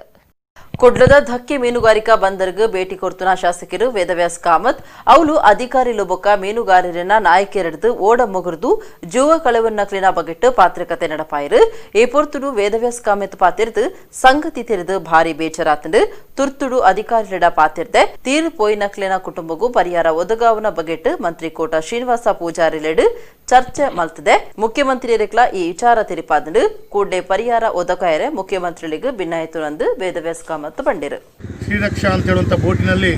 ಕುಡ್ಲದ ಧಕ್ಕೆ ಮೀನುಗಾರಿಕಾ ಬಂದರ್ಗ ಭೇಟಿ ಕೊಡ್ತುನ ಶಾಸಕರು ವೇದವ್ಯಾಸ್ ಕಾಮತ್ ಅವಳು ಅಧಿಕಾರಿಲು ಬೊಕ್ಕ ಮೀನುಗಾರರನ್ನ ನಾಯಕರೆಡ್ದು ಓಡ ಮುಗಿರ್ದು ಜೂವ ಕಳವನ್ನಕ್ಲಿನ ಬಗೆಟ್ ಪಾತ್ರಕತೆ ನಡಪಾಯಿರು. ಈ ಪೊರ್ತುಡು ವೇದವ್ಯಾಸ್ ಕಾಮತ್ ಪಾತಿರ್ದು ಸಂಗತಿ ತೆರೆದು ಭಾರಿ ಬೇಜಾರಾತಂಡು ತುರ್ತುಡು ಅಧಿಕಾರಿಲಡ ಪಾತಿರ್ದೆ ತೀರು ಪೋಯಿನಕ್ಲಿನ ಕುಟುಂಬಗೂ ಪರಿಹಾರ ಒದಗಾವನ ಬಗೆಟ್ ಮಂತ್ರಿ ಕೋಟಾ ಶ್ರೀನಿವಾಸ ಪೂಜಾರಿಲೆಡು ಚರ್ಚೆ ಮಲ್ತದೆ. ಮುಖ್ಯಮಂತ್ರಿಯರಿಕ್ಲ ಈ ವಿಚಾರ ತಿರಿಪಾದಂಡು ಕೂಡಲೇ ಪರಿಹಾರ ಒದಗಾಯರೆ ಮುಖ್ಯಮಂತ್ರಿಗಳಿಗೆ ಭಿನ್ನಾಯಿತು ವೇದವ್ಯಾಸ್ ಕಾಮತ್ ಬಂದಿರು. ಶ್ರೀರಕ್ಷಾ ಅಂತ ಹೇಳುವಂಥ ಬೋಟಿನಲ್ಲಿ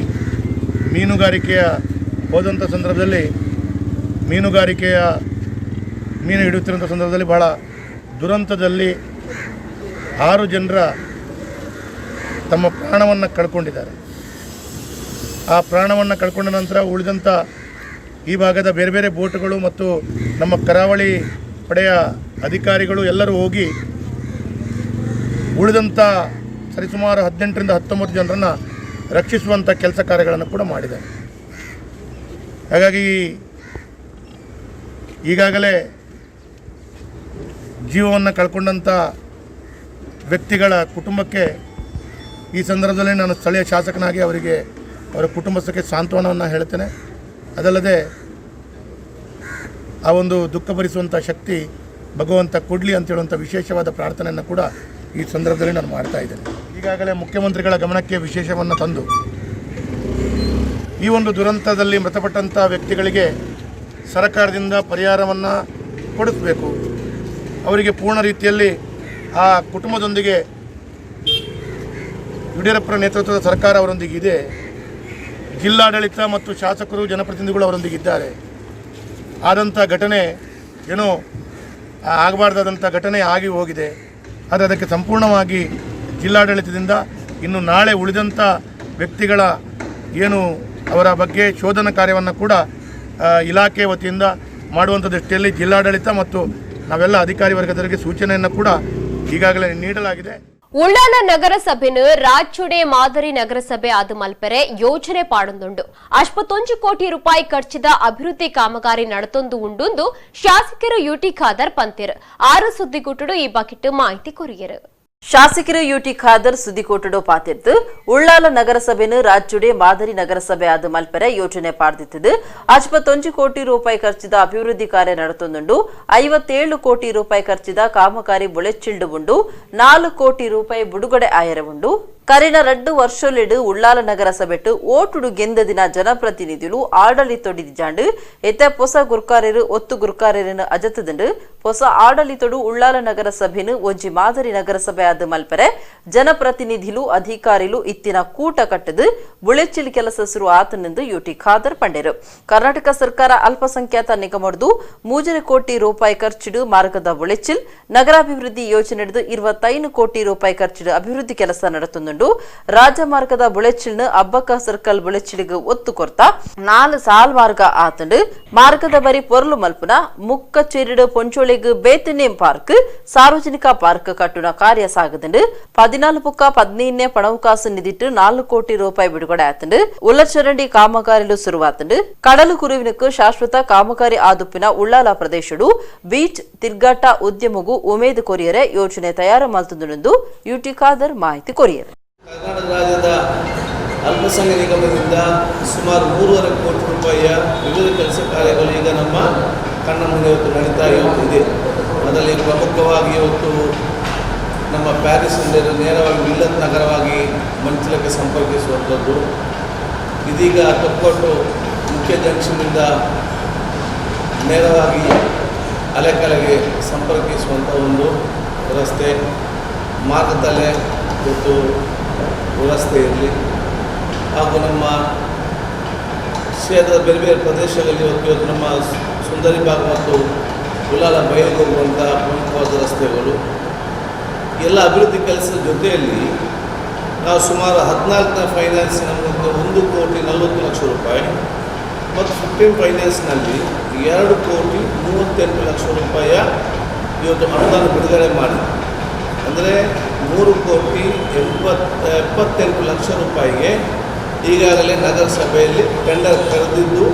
ಮೀನುಗಾರಿಕೆಯ ಹೋದಂಥ ಸಂದರ್ಭದಲ್ಲಿ ಮೀನು ಹಿಡಿಯುತ್ತಿರುವಂಥ ಸಂದರ್ಭದಲ್ಲಿ ಬಹಳ ದುರಂತದಲ್ಲಿ 6 ಜನರ ತಮ್ಮ ಪ್ರಾಣವನ್ನು ಕಳ್ಕೊಂಡಿದ್ದಾರೆ. ಆ ಪ್ರಾಣವನ್ನು ಕಳ್ಕೊಂಡ ನಂತರ ಉಳಿದಂಥ ಈ ಭಾಗದ ಬೇರೆ ಬೇರೆ ಬೋಟುಗಳು ಮತ್ತು ನಮ್ಮ ಕರಾವಳಿ ಪಡೆಯ ಅಧಿಕಾರಿಗಳು ಎಲ್ಲರೂ ಹೋಗಿ ಉಳಿದಂಥ ಸರಿಸುಮಾರು 18ರಿಂದ 19 ಜನರನ್ನು ರಕ್ಷಿಸುವಂಥ ಕೆಲಸ ಕಾರ್ಯಗಳನ್ನು ಕೂಡ ಮಾಡಿದ್ದಾರೆ. ಹಾಗಾಗಿ ಈಗಾಗಲೇ ಜೀವವನ್ನು ಕಳ್ಕೊಂಡಂಥ ವ್ಯಕ್ತಿಗಳ ಕುಟುಂಬಕ್ಕೆ ಈ ಸಂದರ್ಭದಲ್ಲಿ ನಾನು ಸ್ಥಳೀಯ ಶಾಸಕನಾಗಿ ಅವರಿಗೆ ಅವರ ಕುಟುಂಬಸ್ಥಕ್ಕೆ ಸಾಂತ್ವನವನ್ನು ಹೇಳ್ತೇನೆ. ಅದಲ್ಲದೆ ಆ ಒಂದು ದುಃಖ ಭರಿಸುವಂಥ ಶಕ್ತಿ ಭಗವಂತ ಕೊಡಲಿ ಅಂತ ಹೇಳುವಂಥ ವಿಶೇಷವಾದ ಪ್ರಾರ್ಥನೆಯನ್ನು ಕೂಡ ಈ ಸಂದರ್ಭದಲ್ಲಿ ನಾನು ಮಾಡ್ತಾ ಇದ್ದೇನೆ. ಈಗಾಗಲೇ ಮುಖ್ಯಮಂತ್ರಿಗಳ ಗಮನಕ್ಕೆ ವಿಶೇಷವನ್ನು ತಂದು ಈ ಒಂದು ದುರಂತದಲ್ಲಿ ಮೃತಪಟ್ಟಂಥ ವ್ಯಕ್ತಿಗಳಿಗೆ ಸರ್ಕಾರದಿಂದ ಪರಿಹಾರವನ್ನು ಕೊಡಿಸಬೇಕು. ಅವರಿಗೆ ಪೂರ್ಣ ರೀತಿಯಲ್ಲಿ ಆ ಕುಟುಂಬದೊಂದಿಗೆ ಯಡಿಯೂರಪ್ಪರ ನೇತೃತ್ವದ ಸರ್ಕಾರ ಅವರೊಂದಿಗೆ ಇದೆ. ಜಿಲ್ಲಾಡಳಿತ ಮತ್ತು ಶಾಸಕರು ಜನಪ್ರತಿನಿಧಿಗಳು ಅವರೊಂದಿಗೆ ಇದ್ದಾರೆ. ಆದಂಥ ಘಟನೆ ಏನೋ ಆಗಬಾರ್ದಾದಂಥ ಘಟನೆ ಆಗಿ ಹೋಗಿದೆ. ಆದರೆ ಅದಕ್ಕೆ ಸಂಪೂರ್ಣವಾಗಿ ಜಿಲ್ಲಾಡಳಿತದಿಂದ ಇನ್ನು ನಾಳೆ ಉಳಿದಂಥ ವ್ಯಕ್ತಿಗಳ ಏನು ಅವರ ಬಗ್ಗೆ ಶೋಧನಾ ಕಾರ್ಯವನ್ನು ಕೂಡ ಇಲಾಖೆ ವತಿಯಿಂದ ಮಾಡುವಂಥ ದೃಷ್ಟಿಯಲ್ಲಿ ಜಿಲ್ಲಾಡಳಿತ ಮತ್ತು ನಾವೆಲ್ಲ ಅಧಿಕಾರಿ ವರ್ಗದವರಿಗೆ ಸೂಚನೆಯನ್ನು ಕೂಡ ಈಗಾಗಲೇ ನೀಡಲಾಗಿದೆ. ಉಳ್ಳಾಲ ನಗರಸಭೆನು ರಾಜ್ಯಡೆ ಮಾದರಿ ನಗರಸಭೆ ಆದ ಮಲ್ಪೆರೆ ಯೋಜನೆ ಪಾಡೊಂದುಂಡು 51 ಕೋಟಿ ರೂಪಾಯಿ ಖರ್ಚಿದ ಅಭಿವೃದ್ಧಿ ಕಾಮಗಾರಿ ನಡತೊಂದು ಉಂಡುಂದು ಶಾಸಕರು ಯುಟಿ ಖಾದರ್ ಪಂತಿರ್ 6 ಸುದ್ದಿಗುಟ್ಟುಡು ಈ ಬಕೆಟ್ ಮಾಹಿತಿ ಕೊರಿಯರು. ಶಾಸಕರು ಯುಟಿ ಖಾದರ್ ಸುದ್ದಿಕೋಟಡು ಪಾತಿರ್ತು ಉಳ್ಳಾಲ ನಗರಸಭೆನು ರಾಜ್ಯಡೆ ಮಾದರಿ ನಗರಸಭೆ ಆದ ಮಲ್ಪೆರೆ ಯೋಜನೆ ಪಾಡ್ದಿತ್ತು 51 ಕೋಟಿ ರೂಪಾಯಿ ಖರ್ಚಿದ ಅಭಿವೃದ್ಧಿ ಕಾರ್ಯ ನಡತೊಂದುಂಡು 57 ಕೋಟಿ ರೂಪಾಯಿ ಖರ್ಚಿದ ಕಾಮಗಾರಿ ಬುಳೆಚ್ಚಿಲ್ಡು ಉಂಡು 4 ಕೋಟಿ ರೂಪಾಯಿ ಬಿಡುಗಡೆ ಆಯರವುಂಡು ಕರಿನ 2 ವರ್ಷಲೆಡು ಉಳ್ಳಾಲ ನಗರಸಭೆಟ್ಟು ಓಟುಡು ಗೆಂದದಿನ ಜನಪ್ರತಿನಿಧಿಗಳು ಆಡಳಿತೊಡಿದಿಜಾಂಡು ಎತ್ತ ಹೊಸ ಗುರ್ಕಾರರು ಒತ್ತು ಗುರ್ಕಾರರನ್ನು ಅಜತದಂಡು ಹೊಸ ಆಡಳಿತೊಡು ಉಳ್ಳಾಲ ನಗರಸಭೆನು ಒಂಜಿ ಮಾದರಿ ನಗರಸಭೆ ಆದ ಮಲ್ಪರೆ ಜನಪ್ರತಿನಿಧಿಲು ಅಧಿಕಾರಿಲು ಇತ್ತಿನ ಕೂಟ ಕಟ್ಟದು ಬುಳೆಚ್ಚಿಲ್ ಕೆಲಸ ಶುರು ಆತನೆಂದು ಯುಟಿ ಖಾದರ್ ಪಂಡೆರು. ಕರ್ನಾಟಕ ಸರ್ಕಾರ ಅಲ್ಪಸಂಖ್ಯಾತ ನಿಗಮಡ್ದು 3 ಕೋಟಿ ರೂಪಾಯಿ ಖರ್ಚಿಡು ಮಾರ್ಗದ ಬುಳೆಚ್ಚಿಲ್ ನಗರಾಭಿವೃದ್ಧಿ ಯೋಜನೆ 25 ಕೋಟಿ ರೂಪಾಯಿ ಖರ್ಚಿಡು ಅಭಿವೃದ್ಧಿ ಕೆಲಸ ನಡತೊಂದುಂಡು ರಾಜಮಾರ್ಗದ ಬುಳೆಚ್ಚಿಲ್ನ ಅಬ್ಬಕ್ಕ ಸರ್ಕಲ್ ಬುಳೆಚ್ಚಿಲಿಗೆ ಒತ್ತು ಕೊರ್ತ 4 ಸಾಲ್ ಮಾರ್ಗ ಆತಂಡು ಮಾರ್ಗದ ಬರಿ ಪೊರ್ಲು ಮಲ್ಪುನ ಮುಕ್ಕ ಚೆರಿಡು ಪೊಂಚೋಳಿಗೆ ಬೇತನೇಂ ಪಾರ್ಕ್ ಸಾರ್ವಜನಿಕ ಪಾರ್ಕ್ ಕಟ್ಟುನ ಕಾರ್ಯ ಸಾಗದಂಡು 14-15 ಪಣವಕಾಸು ನಿಧಿಟ್ಟು 4 ಕೋಟಿ ರೂಪಾಯಿ ಬಿಡುಗಡೆ ಆತಂಡು ಉಲ್ಲಚರಂಡಿ ಕಾಮಗಾರಿಲು ಶುರುವಾತಂಡು ಕಡಲು ಕುರುವಿನಕ್ಕೆ ಶಾಶ್ವತ ಕಾಮಗಾರಿ ಆದುಪ್ಪಿನ ಉಳ್ಳಾಲ ಪ್ರದೇಶಡು ಬೀಚ್ ತಿರ್ಗಾಟ ಉದ್ಯಮಗೂ ಉಮೇದು ಕೊರಿಯರೆ ಯೋಜನೆ ತಯಾರು ಮಲ್ತುಂದು ಯುಟಿ ಖಾದರ್ ಮಾಹಿತಿ ಕೊರಿಯರು. ಕರ್ನಾಟಕ ರಾಜ್ಯದ ಅಲ್ಪಸಂಖ್ಯಾತ ನಿಗಮದಿಂದ ಸುಮಾರು 3.5 ಕೋಟಿ ರೂಪಾಯಿಯ ವಿವಿಧ ಕೆಲಸ ಕಾರ್ಯಗಳು ಈಗ ನಮ್ಮ ಕಣ್ಣ ಮುಂದೆ ಇವತ್ತು ನಡೀತಾ ಇದೆ. ಅದರಲ್ಲಿ ಪ್ರಮುಖವಾಗಿ ಇವತ್ತು ನಮ್ಮ ಪ್ಯಾರಿಸ್ ನೇರವಾಗಿ ವಿಲ್ಲತ್ ನಗರವಾಗಿ ಮಂಚಿಲಕ್ಕೆ ಸಂಪರ್ಕಿಸುವಂಥದ್ದು, ಇದೀಗ ತೊಕ್ಕೊಟ್ಟು ಮುಖ್ಯ ಜಂಕ್ಷನ್ನಿಂದ ನೇರವಾಗಿ ಅಲೆಕಲೆಗೆ ಸಂಪರ್ಕಿಸುವಂಥ ಒಂದು ರಸ್ತೆ, ಮಾರ್ಗದಲ್ಲೇ ಇವತ್ತು ರಸ್ತೆ ಇರಲಿ ಹಾಗೂ ನಮ್ಮ ಕ್ಷೇತ್ರದ ಬೇರೆ ಬೇರೆ ಪ್ರದೇಶಗಳಲ್ಲಿ ಇವತ್ತು ನಮ್ಮ ಸುಂದರಿ ಬಾಗ್ ಮತ್ತು ಉಳ್ಳಾಲ ಬಯಲಿಗೆ ಹೋಗುವಂಥ ಪ್ರಮುಖವಾದ ರಸ್ತೆಗಳು ಎಲ್ಲ ಅಭಿವೃದ್ಧಿ ಕೆಲಸದ ಜೊತೆಯಲ್ಲಿ ನಾವು ಸುಮಾರು 14ನೇ ಫೈನಾನ್ಸಿನ 1 ಕೋಟಿ 40 ಲಕ್ಷ ರೂಪಾಯಿ ಮತ್ತು 15 ಫೈನಾನ್ಸ್ನಲ್ಲಿ 2 ಕೋಟಿ 38 ಲಕ್ಷ ರೂಪಾಯಿಯ ಇವತ್ತು ಅನುದಾನ ಬಿಡುಗಡೆ ಮಾಡಿ, ಅಂದರೆ 3 ಕೋಟಿ 78 ಲಕ್ಷ ರೂಪಾಯಿಗೆ ಈಗಾಗಲೇ ನಗರಸಭೆಯಲ್ಲಿ ಟೆಂಡರ್ ಕರೆದಿದ್ದು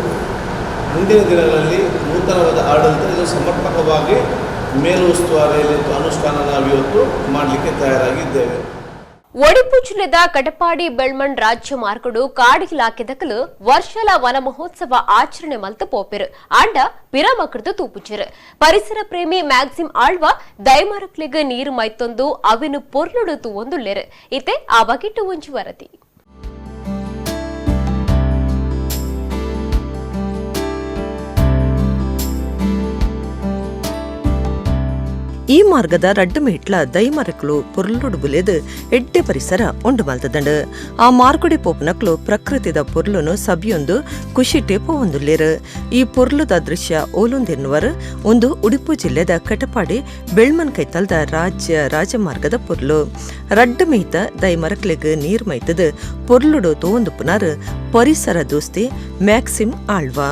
ಮುಂದಿನ ದಿನಗಳಲ್ಲಿ ನೂತನವಾದ ಆಡಳಿತ ಇದು ಸಮರ್ಪಕವಾಗಿ ಮೇಲುಸ್ತುವಾರಿಯಲ್ಲಿ ಅನುಷ್ಠಾನ ನಾವಿವತ್ತು ಮಾಡಲಿಕ್ಕೆ ತಯಾರಾಗಿದ್ದೇವೆ. ಒಡಿಪು ಜಿಲ್ಲೆದ ಕಟಪಾಡಿ ಬೆಳ್ಮಣ್ ರಾಜ್ಯ ಮಾರ್ಗಡು ಕಾಡು ಇಲಾಖೆ ದಕಲು ವರ್ಷಲ ವನ ಮಹೋತ್ಸವ ಆಚರಣೆ ಮಲ್ತ ಪೋಪೆರು ಆಂಡ ಪಿರಮಕಡ್ದು ತೂಪುಚಿರು ಪರಿಸರ ಪ್ರೇಮಿ ಮ್ಯಾಕ್ಸಿಮ್ ಆಳ್ವ ದೈಮರಕ್ಲಿಗೆ ನೀರು ಮೈತೊಂದು ಅವಿನು ಪೊರ್ಲುಡು ತೂವೊಂದುಲ್ಲೆರು ಇತೆ ಆ ಬಗೆಟ್ಟು ಒಂಜಿ ವರದಿ. ಈ ಮಾರ್ಗದ ರಡ್ಡು ಮೇಟ್ಲ ದೈಮರಕ್ಲು ಪೊರ್ಲುಡು ಬುಲೆದು ಎಡ್ಡೆ ಪರಿಸರ ಉಂಡು ಮಲ್ತದಂಡು ಆ ಮಾರ್ಗುಡಿ ಪೋಪನಕ್ಲು ಪ್ರಕೃತಿದ ಪೊರ್ಲುನು ಸಬಿಯೊಂದು ಖುಷಿಟೆ ಪೋವೊಂದುಲ್ಲೇರು. ಈ ಪೊರ್ಲುದ ದೃಶ್ಯ ಓಲುಂದೆನ್ನುವರು ಒಂದು ಉಡುಪು ಜಿಲ್ಲೆದ ಕಟಪಾಡಿ ಬೆಳ್ಮನ್ ಕೈತಲ್ದ ರಾಜಮಾರ್ಗದ ಪೊರ್ಲು ರಡ್ಡು ಮೇಯ್ತ ದೈಮರಕ್ಲಿಗೆ ನೀರ್ ಮೈತದು ಪೊರ್ಲುಡು ತೋಂದು ಪುನರ್ ಪರಿಸರ ದೋಸ್ತಿ ಮ್ಯಾಕ್ಸಿಮ್ ಆಳ್ವಾ.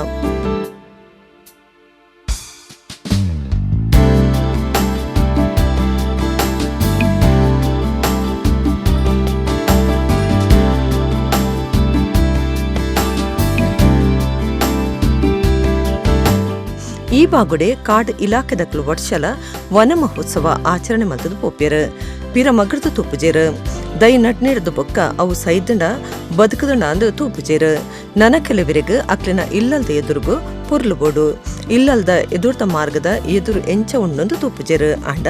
ಈ ಬಾಗುಡೆ ಕಾಡ್ ಇಲಾಖೆದಕ್ಲು ವರ್ಷಲ ವನ ಮಹೋತ್ಸವ ಆಚರಣೆ ಮಲ್ತದು ಪೋಪ್ಯರು ಪಿರ ಮಗಡ್ದು ತೂಪುಜೇರು ದೈ ನಡ್ನಿಡ್ದು ಬೊಕ್ಕ ಅವು ಸೈದಂಡ ಬದುಕದಂಡ ಅಂದು ತೂಪುಜೇರು ನನ ಕೆಲವರಿಗೆ ಅಕ್ಲಿನ ಇಲ್ಲಲ್ದ ಎದುರುಗು ಪುರ್ಲುಬೋಡು ಇಲ್ಲಲ್ದ ಎದುರ್ತ ಮಾರ್ಗದ ಎದುರು ಎಂಚ ಉಣ್ಣೊಂದು ತೂಪುಜೇರು ಆಂಡ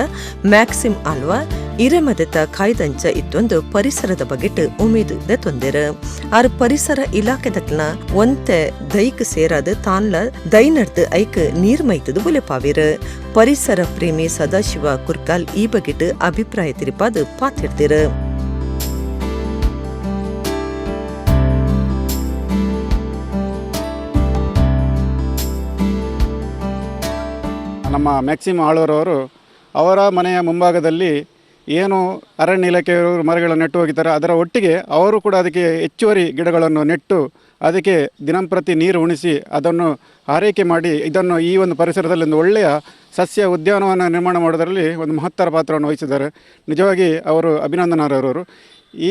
ಮ್ಯಾಕ್ಸಿಮ್ ಆಲ್ವಾ ಇರೆಮದೆತ್ತ ಕಾಯ್ದಂಚ ಇತ್ತೊಂದು ಪರಿಸರದ ಬಗೆಟ್ ಉಮೇದು ತೊಂದೆರು ಆರು ಪರಿಸರ ಇಲಾಖೆದಕ್ನ ಒಂತೆ ದೈಕ್ ಸೇರಾದ ತಾನ್ಲ ದೈ ನಡ್ದು ಐಕ್ ನೀರ್ ಮೈತದು ಬುಲೆಪಾವಿರು ಪರಿಸರ ಪ್ರೇಮಿ ಸದಾಶಿವ ಕುರ್ಕಾಲ್ ಈ ಬಗೆಟ್ ಅಭಿಪ್ರಾಯ ತಿರುಪಾದು ಪಾತಿರ್ದಿರು. ನಮ್ಮ ಮ್ಯಾಕ್ಸಿಮ್ ಆಳ್ವರವರು ಅವರ ಮನೆಯ ಮುಂಭಾಗದಲ್ಲಿ ಏನು ಅರಣ್ಯ ಇಲಾಖೆಯವರು ಮರಗಳನ್ನು ನೆಟ್ಟು ಹೋಗಿದ್ದಾರೆ, ಅದರ ಒಟ್ಟಿಗೆ ಅವರು ಕೂಡ ಅದಕ್ಕೆ ಹೆಚ್ಚುವರಿ ಗಿಡಗಳನ್ನು ನೆಟ್ಟು ಅದಕ್ಕೆ ದಿನಂಪ್ರತಿ ನೀರು ಉಣಿಸಿ ಅದನ್ನು ಆರೈಕೆ ಮಾಡಿ ಇದನ್ನು ಈ ಒಂದು ಪರಿಸರದಲ್ಲಿ ಒಂದು ಒಳ್ಳೆಯ ಸಸ್ಯ ಉದ್ಯಾನವನ್ನು ನಿರ್ಮಾಣ ಮಾಡೋದರಲ್ಲಿ ಒಂದು ಮಹತ್ತರ ಪಾತ್ರವನ್ನು ವಹಿಸಿದ್ದಾರೆ. ನಿಜವಾಗಿ ಅವರು ಅಭಿನಂದನಾರ್ಹರು.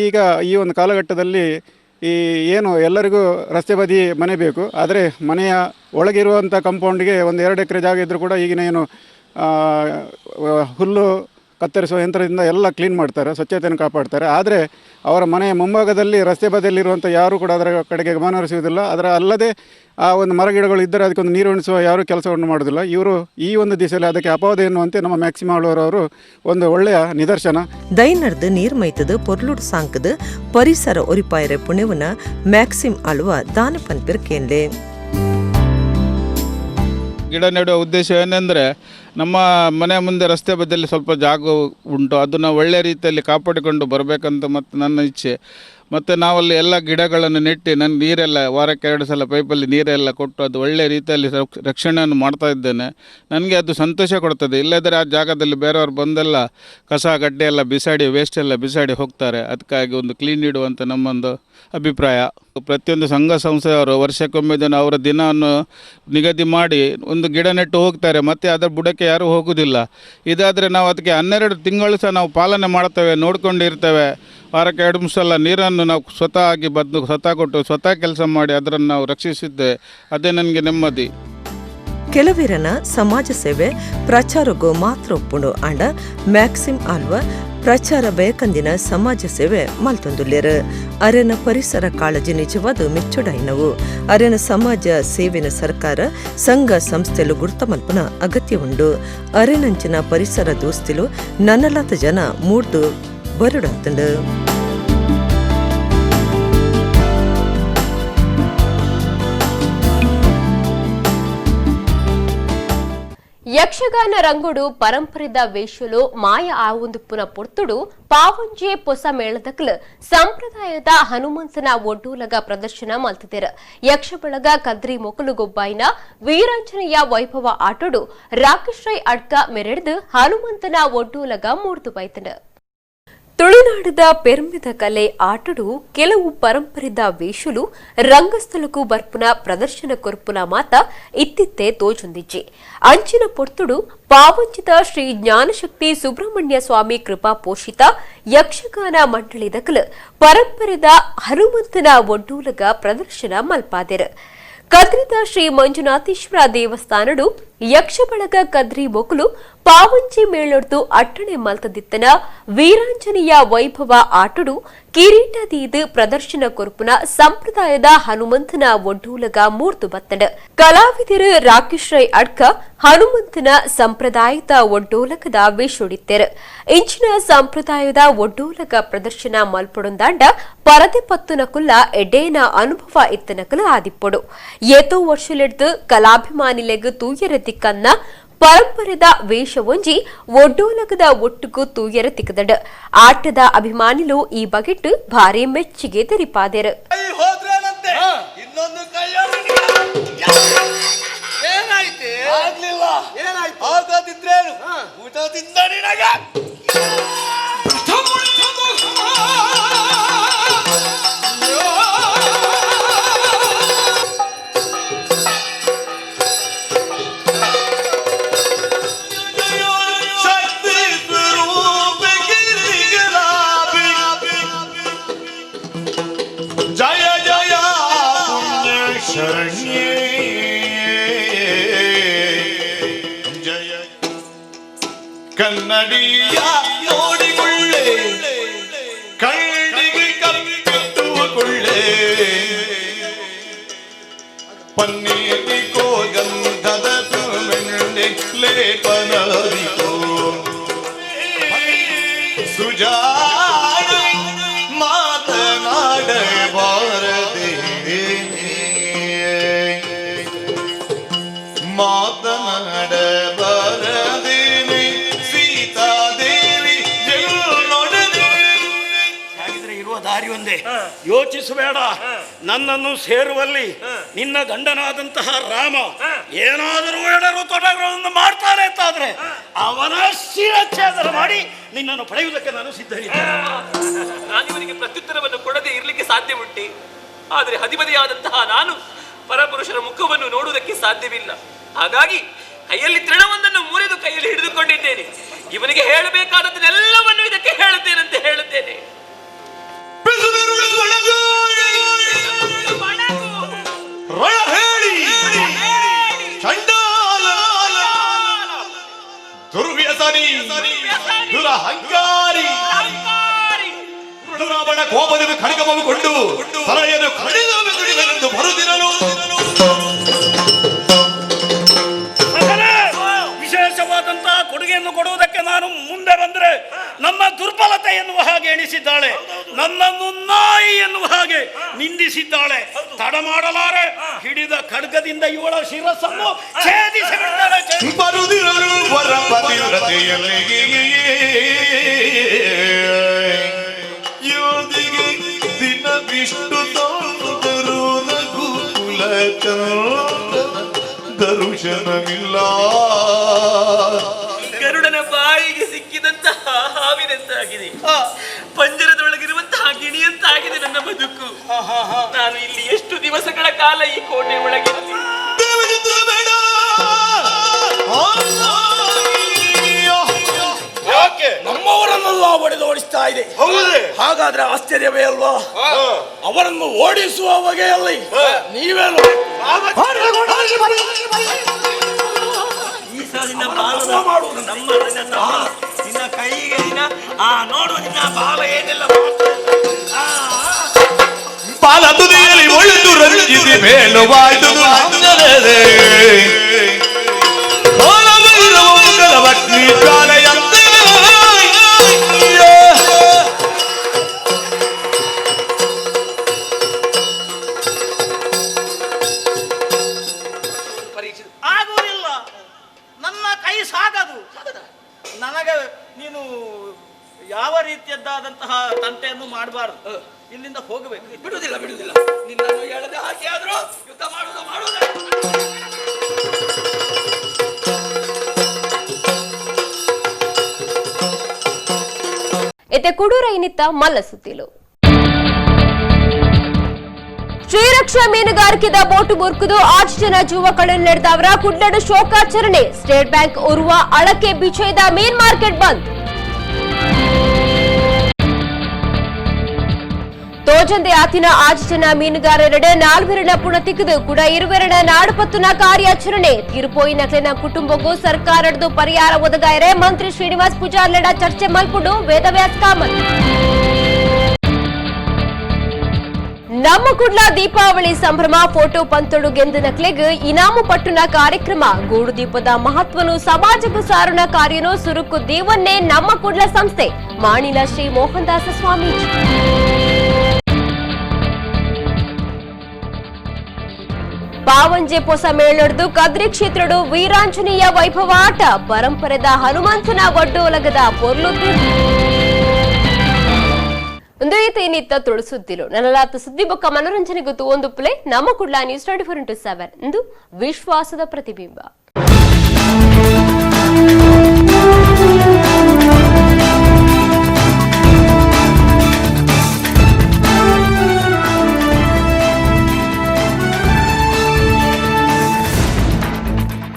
ಈಗ ಈ ಒಂದು ಕಾಲಘಟ್ಟದಲ್ಲಿ ಏನು ಎಲ್ಲರಿಗೂ ರಸ್ತೆ ಬದಿ ಮನೆ ಬೇಕು, ಆದರೆ ಮನೆಯ ಒಳಗಿರುವಂಥ ಕಾಂಪೌಂಡಿಗೆ ಒಂದು 2 ಎಕರೆ ಜಾಗ ಇದ್ದರೂ ಕೂಡ ಈಗಿನ ಏನು ಹುಲ್ಲು ಕತ್ತರಿಸುವ ಯಂತ್ರದಿಂದ ಎಲ್ಲ ಕ್ಲೀನ್ ಮಾಡ್ತಾರೆ, ಸ್ವಚ್ಛತೆಯನ್ನು ಕಾಪಾಡ್ತಾರೆ. ಆದರೆ ಅವರ ಮನೆಯ ಮುಂಭಾಗದಲ್ಲಿ ರಸ್ತೆ ಬದಿಯಲ್ಲಿರುವಂಥ ಯಾರೂ ಕೂಡ ಅದರ ಕಡೆಗೆ ಗಮನ ಹರಿಸುವುದಿಲ್ಲ. ಅದರ ಅಲ್ಲದೆ ಆ ಒಂದು ಮರಗಿಡಗಳು ಇದ್ದರೆ ಅದಕ್ಕೊಂದು ನೀರು ಉಣಿಸುವ ಯಾರೂ ಕೆಲಸವನ್ನು ಮಾಡೋದಿಲ್ಲ. ಇವರು ಈ ಒಂದು ದಿಸೆಯಲ್ಲಿ ಅದಕ್ಕೆ ಅಪವಾದ ಎನ್ನುವಂತೆ ನಮ್ಮ ಮ್ಯಾಕ್ಸಿಮ್ ಆಳ್ವರವರು ಒಂದು ಒಳ್ಳೆಯ ನಿದರ್ಶನ. ದೈನರ್ದು ನೀರ್ ಮೈತದ ಪೊರ್ಲುಡ್ ಸಾಂಕದ ಪರಿಸರ ಒರಿಪಾಯರೆ ಪುಣ್ಯವನ ಮ್ಯಾಕ್ಸಿಮ್ ಆಳ್ವ ದಾನ ಪನ್ಪಿರ್ ಕೇಂದ್ಲೆ. ಗಿಡ ನೆಡುವ ಉದ್ದೇಶ ಏನೆಂದರೆ, ನಮ್ಮ ಮನೆ ಮುಂದೆ ರಸ್ತೆ ಬದಿಯಲ್ಲಿ ಸ್ವಲ್ಪ ಜಾಗ ಉಂಟು, ಅದನ್ನು ಒಳ್ಳೆಯ ರೀತಿಯಲ್ಲಿ ಕಾಪಾಡಿಕೊಂಡು ಬರಬೇಕಂತ ಮತ್ತು ನನ್ನ ಇಚ್ಛೆ. ಮತ್ತು ನಾವಲ್ಲಿ ಎಲ್ಲ ಗಿಡಗಳನ್ನು ನೆಟ್ಟು ನನ್ನ ನೀರೆಲ್ಲ ವಾರಕ್ಕೆ 2 ಸಲ ಪೈಪಲ್ಲಿ ನೀರೆಲ್ಲ ಕೊಟ್ಟು ಅದು ಒಳ್ಳೆಯ ರೀತಿಯಲ್ಲಿ ರಕ್ಷಣೆಯನ್ನು ಮಾಡ್ತಾ ಇದ್ದೇನೆ. ನನಗೆ ಅದು ಸಂತೋಷ ಕೊಡ್ತದೆ. ಇಲ್ಲದ್ರೆ ಆ ಜಾಗದಲ್ಲಿ ಬೇರೆಯವರು ಬಂದೆಲ್ಲ ಕಸ ಗಡ್ಡೆ ಎಲ್ಲ ಬಿಸಾಡಿ ವೇಸ್ಟ್ ಎಲ್ಲ ಬಿಸಾಡಿ ಹೋಗ್ತಾರೆ. ಅದಕ್ಕಾಗಿ ಒಂದು ಕ್ಲೀನ್ ಇಡುವಂಥ ನಮ್ಮೊಂದು ಅಭಿಪ್ರಾಯ. ಪ್ರತಿಯೊಂದು ಸಂಘ ಸಂಸ್ಥೆಯವರು ವರ್ಷಕ್ಕೊಮ್ಮೆ ಅವರ ದಿನವನ್ನು ನಿಗದಿ ಮಾಡಿ ಒಂದು ಗಿಡ ನೆಟ್ಟು ಹೋಗ್ತಾರೆ, ಮತ್ತು ಅದರ ಬುಡಕ್ಕೆ ಯಾರೂ ಹೋಗೋದಿಲ್ಲ. ಇದಾದರೆ ನಾವು ಅದಕ್ಕೆ 12 ತಿಂಗಳು ಸಹ ನಾವು ಪಾಲನೆ ಮಾಡ್ತೇವೆ, ನೋಡಿಕೊಂಡಿರ್ತೇವೆ. ವಾರಕ್ಕೆ 2 ಸಲ ನೀರನ್ನು ನಾವು ಸ್ವತಃ ಆಗಿ ಬಂದು ಸ್ವತಃ ಕೊಟ್ಟು ಸ್ವತಃ ಕೆಲಸ ಮಾಡಿ ಅದನ್ನು ನಾವು ರಕ್ಷಿಸಿದ್ದೆ. ಅದೇ ನನಗೆ ನೆಮ್ಮದಿ. ಕೆಲವಿರನ ಸಮಾಜ ಸೇವೆ ಪ್ರಚಾರಗೂ ಮಾತ್ರ ಒಪ್ಪುಂಡು ಆಂಡ ಮ್ಯಾಕ್ಸಿಮ್ ಆಳ್ವ ಪ್ರಚಾರ ಬೇಕಂದಿನ ಸಮಾಜ ಸೇವೆ ಮಲ್ತೊಂದುಲ್ಲೆರು. ಅರೆನ ಪರಿಸರ ಕಾಳಜಿ ನಿಜವಾದ ಮೆಚ್ಚುಡೈನವು. ಅರೆನ ಸಮಾಜ ಸೇವೆನ ಸರ್ಕಾರ ಸಂಘ ಸಂಸ್ಥೆಲು ಗುರುತ ಮಲ್ಪನ ಅಗತ್ಯ ಉಂಡು. ಅರೆನಂಚಿನ ಪರಿಸರ ದೋಸ್ತಿಲು ನನ್ನಲಾತ ಜನ ಮೂಡ್ದು ಬರುಡಾತುಂಡು. ಯಕ್ಷಗಾನ ರಂಗುಡು ಪರಂಪರೆದ ವೇಷಲು ಮಾಯ ಆವೊಂದುಪ್ಪುನ ಪೊರ್ತುಡು ಪಾವಂಜೆ ಪೊಸ ಮೇಳದಕ್ಲು ಸಂಪ್ರದಾಯದ ಹನುಮಂತನ ಒಡ್ಡೂಲಗ ಪ್ರದರ್ಶನ ಮಲ್ತಿದೆರು. ಯಕ್ಷ ಬಳಗ ಕದ್ರಿ ಮೊಕಲು ಗೊಬ್ಬಾಯಿನ ವೀರಾಂಜನೇಯ ವೈಭವ ಆಟೋಡು ರಾಕೇಶ್ ರೈ ಅಡ್ಕ ಮೆರೆಡ್ದು ಹನುಮಂತನ ಒಡ್ಡೂಲಗ ಮೂಡ್ದು ಬೈತನು. ತುಳುನಾಡದ ಪೆರ್ಮಿದ ಕಲೆ ಆಟಡು ಕೆಲವು ಪರಂಪರೆದ ವೇಷಲು ರಂಗಸ್ಥಳಕ್ಕೂ ಬರ್ಪುನ ಪ್ರದರ್ಶನ ಕೊರ್ಪುನ ಮಾತ ಇತ್ತಿತ್ತೆ ತೋಜೊಂದಿಜ್ಜಿ. ಅಂಚಿನ ಪೊರ್ತುಡು ಪಾವಂಚಿತ ಶ್ರೀ ಜ್ಞಾನಶಕ್ತಿ ಸುಬ್ರಹ್ಮಣ್ಯ ಸ್ವಾಮಿ ಕೃಪಾ ಪೋಷಿತ ಯಕ್ಷಗಾನ ಮಂಡಳಿದಕಲು ಪರಂಪರೆದ ಹನುಮಂತನ ಒಡ್ಡೂಲಗ ಪ್ರದರ್ಶನ ಮಲ್ಪಾದೆರು. ಕದ್ರಿದ ಶ್ರೀ ಮಂಜುನಾಥೇಶ್ವರ ದೇವಸ್ಥಾನಡು ಯಕ್ಷ ಬಳಗ ಕದ್ರಿ ಮೊಕಲು ಪಾವಂಚಿ ಮೇಳೊಡ್ದು ಅಟ್ಟಣೆ ಮಲ್ತದಿತ್ತನ ವೀರಾಂಜನೇಯ ವೈಭವ ಆಟಡು ಕಿರೀಟದೀದು ಪ್ರದರ್ಶನ ಕೊರ್ಪುನ ಸಂಪ್ರದಾಯದ ಹನುಮಂತನ ಒಡ್ಡೂಲಗ ಮೂರ್ತು ಬತ್ತಂಡ. ಕಲಾವಿದರು ರಾಕೇಶ್ ರೈ ಅಡ್ಕ ಹನುಮಂತನ ಸಂಪ್ರದಾಯದ ಒಡ್ಡೋಲಕದ ವೇಷೊಡಿತ್ತೆರು. ಇಂಚಿನ ಸಂಪ್ರದಾಯದ ಒಡ್ಡೋಲಗ ಪ್ರದರ್ಶನ ಮಲ್ಪೊಡೊಂದಾಂಡ ಪರದೆ ಪತ್ತುನಕುಲ್ಲ ಎಡ್ಡೇನ ಅನುಭವ ಇತ್ತನಕಲು ಆದಿಪ್ಪೊಡು. ಏತೋ ವರ್ಷಲೆಡ್ದು ಕಲಾಭಿಮಾನಿಲೆಗ್ ತೂಯರ ತಿಕ್ಕನ್ನ ಪರಂಪರೆದ ವೇಷ ಒಂಜಿ ಒಡ್ಡೋಲಗದ ಒಟ್ಟುಗೂ ತೂಯರ ತಿಕ್ಕದಡ. ಆಟದ ಅಭಿಮಾನಿಲು ಈ ಬಗೆಟ್ ಭಾರಿ ಮೆಚ್ಚುಗೆ ತೆರಿಪಾದೆರು. ಕನ್ನಡಿಯ ನೋಡಿಕೊಳ್ಳೆ ಕಣ್ಣಿಗೆ ಕಟ್ಟುವ ಕೊಳ್ಳೆ ಪನ್ನೀರಿಕೋ ಗಂಧದ ಮೆಣ್ಣೆ ಲೇಪನರಿಕೋ ಸುಜಾಣ ಮಾತನಾಡಬಾರದೆ ಮಾತನಾಡಬಾರದೆ ದಾರಿ ಒಂದೇ ಆಗಿದೆ. ಯೋಚಿಸಬೇಡ. ನನ್ನನ್ನು ಸೇರುವಲ್ಲಿ ನಿನ್ನ ಗಂಡನಾದಂತಹ ರಾಮ ಏನಾದರೂ ಎಡರು ತೊಡಗಳನ್ನು ಮಾಡ್ತಾನೆ ಅಂತಾದ್ರೆ ಅವನ ಶಿರಚ್ಛೇದನ ಮಾಡಿ ನಿನ್ನನ್ನು ಪಡೆಯುವುದಕ್ಕೆ ನಾನು ಸಿದ್ಧರಿದ್ದೇನೆ. ನಾನಿವನಿಗೆ ಪ್ರತ್ಯುತ್ತರವನ್ನು ಕೊಡದೆ ಇರಲಿಕ್ಕೆ ಸಾಧ್ಯ ಉಂಟೆ? ಆದರೆ ಹದಿಬದಿಯಾದಂತಹ ನಾನು ಪರಪುರುಷರ ಮುಖವನ್ನು ನೋಡುವುದಕ್ಕೆ ಸಾಧ್ಯವಿಲ್ಲ. ಹಾಗಾಗಿ ಕೈಯಲ್ಲಿ ತೃಣವೊಂದನ್ನು ಮುರಿದು ಕೈಯಲ್ಲಿ ಹಿಡಿದುಕೊಂಡಿದ್ದೇನೆ. ಇವನಿಗೆ ಹೇಳಬೇಕಾದದ್ದೆಲ್ಲವನ್ನು ಇದಕ್ಕೆ ಹೇಳುತ್ತೇನಂತೆ ಹೇಳುತ್ತೇನೆ. ದುರ್ವ್ಯಸನಿ, ದುರಹಂಕಾರಿ, ದುರಾಬಣ ಕೋಪದಿಂದ ಖಡ್ಗಮಗೊಂಡು ತಲೆಯನ್ನು ಕಡಿದು ಬರುತ್ತಿರಲು ವಿಶೇಷವಾದಂತಹ ಕೊಡುಗೆಯನ್ನು ಕೊಡುವುದಕ್ಕೆ ನಾನು ಮುಂದೆ ಬಂದರೆ ನನ್ನ ದುರ್ಬಲತೆ ಎನ್ನುವ ಹಾಗೆ ಎಣಿಸಿದ್ದಾಳೆ. ನನ್ನನ್ನು ನಾಯಿ ಎನ್ನುವ ಹಾಗೆ ನಿಂದಿಸಿದ್ದಾಳೆ. ತಡ ಮಾಡಲಾರೆ, ಹಿಡಿದ ಖಡ್ಗದಿಂದ ಇವಳ ಶಿರಸ್ಸನ್ನು ಛೇದಿಸಿ ಬಿಡ್ತಾಳೆ. ಬರುದಿರಲು ಪರಪತಿವ್ರತೆಯಲ್ಲಿ ಯೋಗಿಗೆ ದಿನ ವಿಷ್ಣು ತೋದರು ರಘುಕುಲ ದರುಶನವಿಲ್ಲ. ಗರುಡನ ಬಾಯಿಗೆ ಸಿಕ್ಕಿದಂತಹ ಹಾವಿನಂತಾಗಿದೆ, ಪಂಜರದೊಳಗಿರುವಂತಹ ಗಿಣಿಯಂತಾಗಿದೆ ನನ್ನ ಬದುಕು. ನಾನು ಇಲ್ಲಿ ಎಷ್ಟು ದಿವಸಗಳ ಕಾಲ ಈ ಕೋಟೆ ಒಳಗಿರುತ್ತೇನೆ. ಯಾಕೆ ನಮ್ಮವರನ್ನೆಲ್ಲ ಒಡೆದು ಓಡಿಸ್ತಾ ಇದೆ? ಹಾಗಾದ್ರೆ ಆಶ್ಚರ್ಯವೇ ಅಲ್ವಾ? ಅವರನ್ನು ಓಡಿಸುವ ಬಗೆಯಲ್ಲಿ ನೀವೇನು ಮಾಡುವುದು? ನಿನ್ನ ಕೈಗೆ ನೋಡು, ನಿನ್ನ ಭಾವ ಏನೆಲ್ಲ ಪಾಲ ತುದಿಯಲ್ಲಿ ಒಳಿತು ರಂಜಿಸಿ ಮೇಲುವಾಯ್ತು ಅಂಜನದೆ ಆಗುವುದಿಲ್ಲ. ನನ್ನ ಕೈ ಸಾಗದು. ನನಗೆ ನೀನು ಯಾವ ರೀತಿಯದ್ದಾದಂತಹ ತಂಟೆಯನ್ನು ಮಾಡಬಾರದು. ಇಲ್ಲಿಂದ ಹೋಗಬೇಕು. ಬಿಡುವುದಿಲ್ಲ ನಿನ್ನನ್ನು ಹೇಳದೆ ಹಾಗೆ ಆದ್ರೂ ಯುದ್ಧ ಮಾಡುವುದು. ಎತೆ ಕುಡೂರ ಇನ್ನಿತ್ತ ಮಲ್ಲ ಸುತ್ತಿಲು. ಶ್ರೀರಕ್ಷಾ ಮೀನುಗಾರಿಕೆದ ಬೋಟು ಮುರುಕುದು 8 ಜನ ಜೀವ ಕಳೆದುಕೊಂಡವರ ಕುಡ್ಲಡ ಶೋಕಾಚರಣೆ. ಸ್ಟೇಟ್ ಬ್ಯಾಂಕ್ ಉರುವ ಅಳಕೆ ಬಿಚೈದ ಮೀನ್ ಮಾರ್ಕೆಟ್ ಬಂದ್. ತೋಜಂದೆ ಆತಿನ 8 ಜನ ಮೀನುಗಾರರೆಡೆ 4 ಪುಣ ತಿಕ್ಕದು ಕೂಡ 2 ನಾಡುಪತ್ತುನ ಕಾರ್ಯಾಚರಣೆ. ತೀರ್ಪೋಯಿನಕ್ಲೆನ ಕುಟುಂಬಕ್ಕೂ ಸರ್ಕಾರದ್ದು ಪರಿಹಾರ ಒದಗಾಯರೆ ಮಂತ್ರಿ ಶ್ರೀನಿವಾಸ್ ಪೂಜಾರ್ಲೆಡ ಚರ್ಚೆ ಮಲ್ಪುಡು ವೇದವ್ಯಾಸ್ ಕಾಮತ್. ನಮ್ಮ ಕುಡ್ಲ ದೀಪಾವಳಿ ಸಂಭ್ರಮ ಫೋಟೋ ಪಂತೊಡು ಗೆಂದು ನಕ್ಲೆಗ್ ಇನಾಮು ಪಟ್ಟುನ ಕಾರ್ಯಕ್ರಮ. ಗೂಡು ದೀಪದ ಮಹತ್ವನು ಸಮಾಜಕ್ಕೂ ಸಾರುಣ ಕಾರ್ಯನು ಸುರುಕು ದೇವನ್ನೇ ನಮ್ಮ ಕುಡ್ಲ ಸಂಸ್ಥೆ. ಮಾಣಿಲ ಶ್ರೀ ಮೋಹನ್ದಾಸ ಸ್ವಾಮೀಜಿ. ಪಾವಂಜೆ ಪೊಸ ಮೇಳೊಡ್ದು ಕದ್ರಿ ಕ್ಷೇತ್ರಡು ವೀರಾಂಜನೇಯ ವೈಭವ ಆಟ. ಪರಂಪರೆದ ಹನುಮಂತನ ಒಡ್ಡೋಲಗದ ಪೊರ್ಲು ಒಂದು ಈತ ಇನ್ನಿತ್ತ ತುಳಿಸುತ್ತಿರು ನನ್ನಲಾತ ಸುದ್ದಿ ಬೊಕ್ಕ ಮನೋರಂಜನೆ ಗೊತ್ತು ಒಂದು ಪ್ಲೇ ನಮ್ಮ ಕುಡ್ಲ ನ್ಯೂಸ್ 24/7 ಇಂದು ವಿಶ್ವಾಸದ ಪ್ರತಿಬಿಂಬ.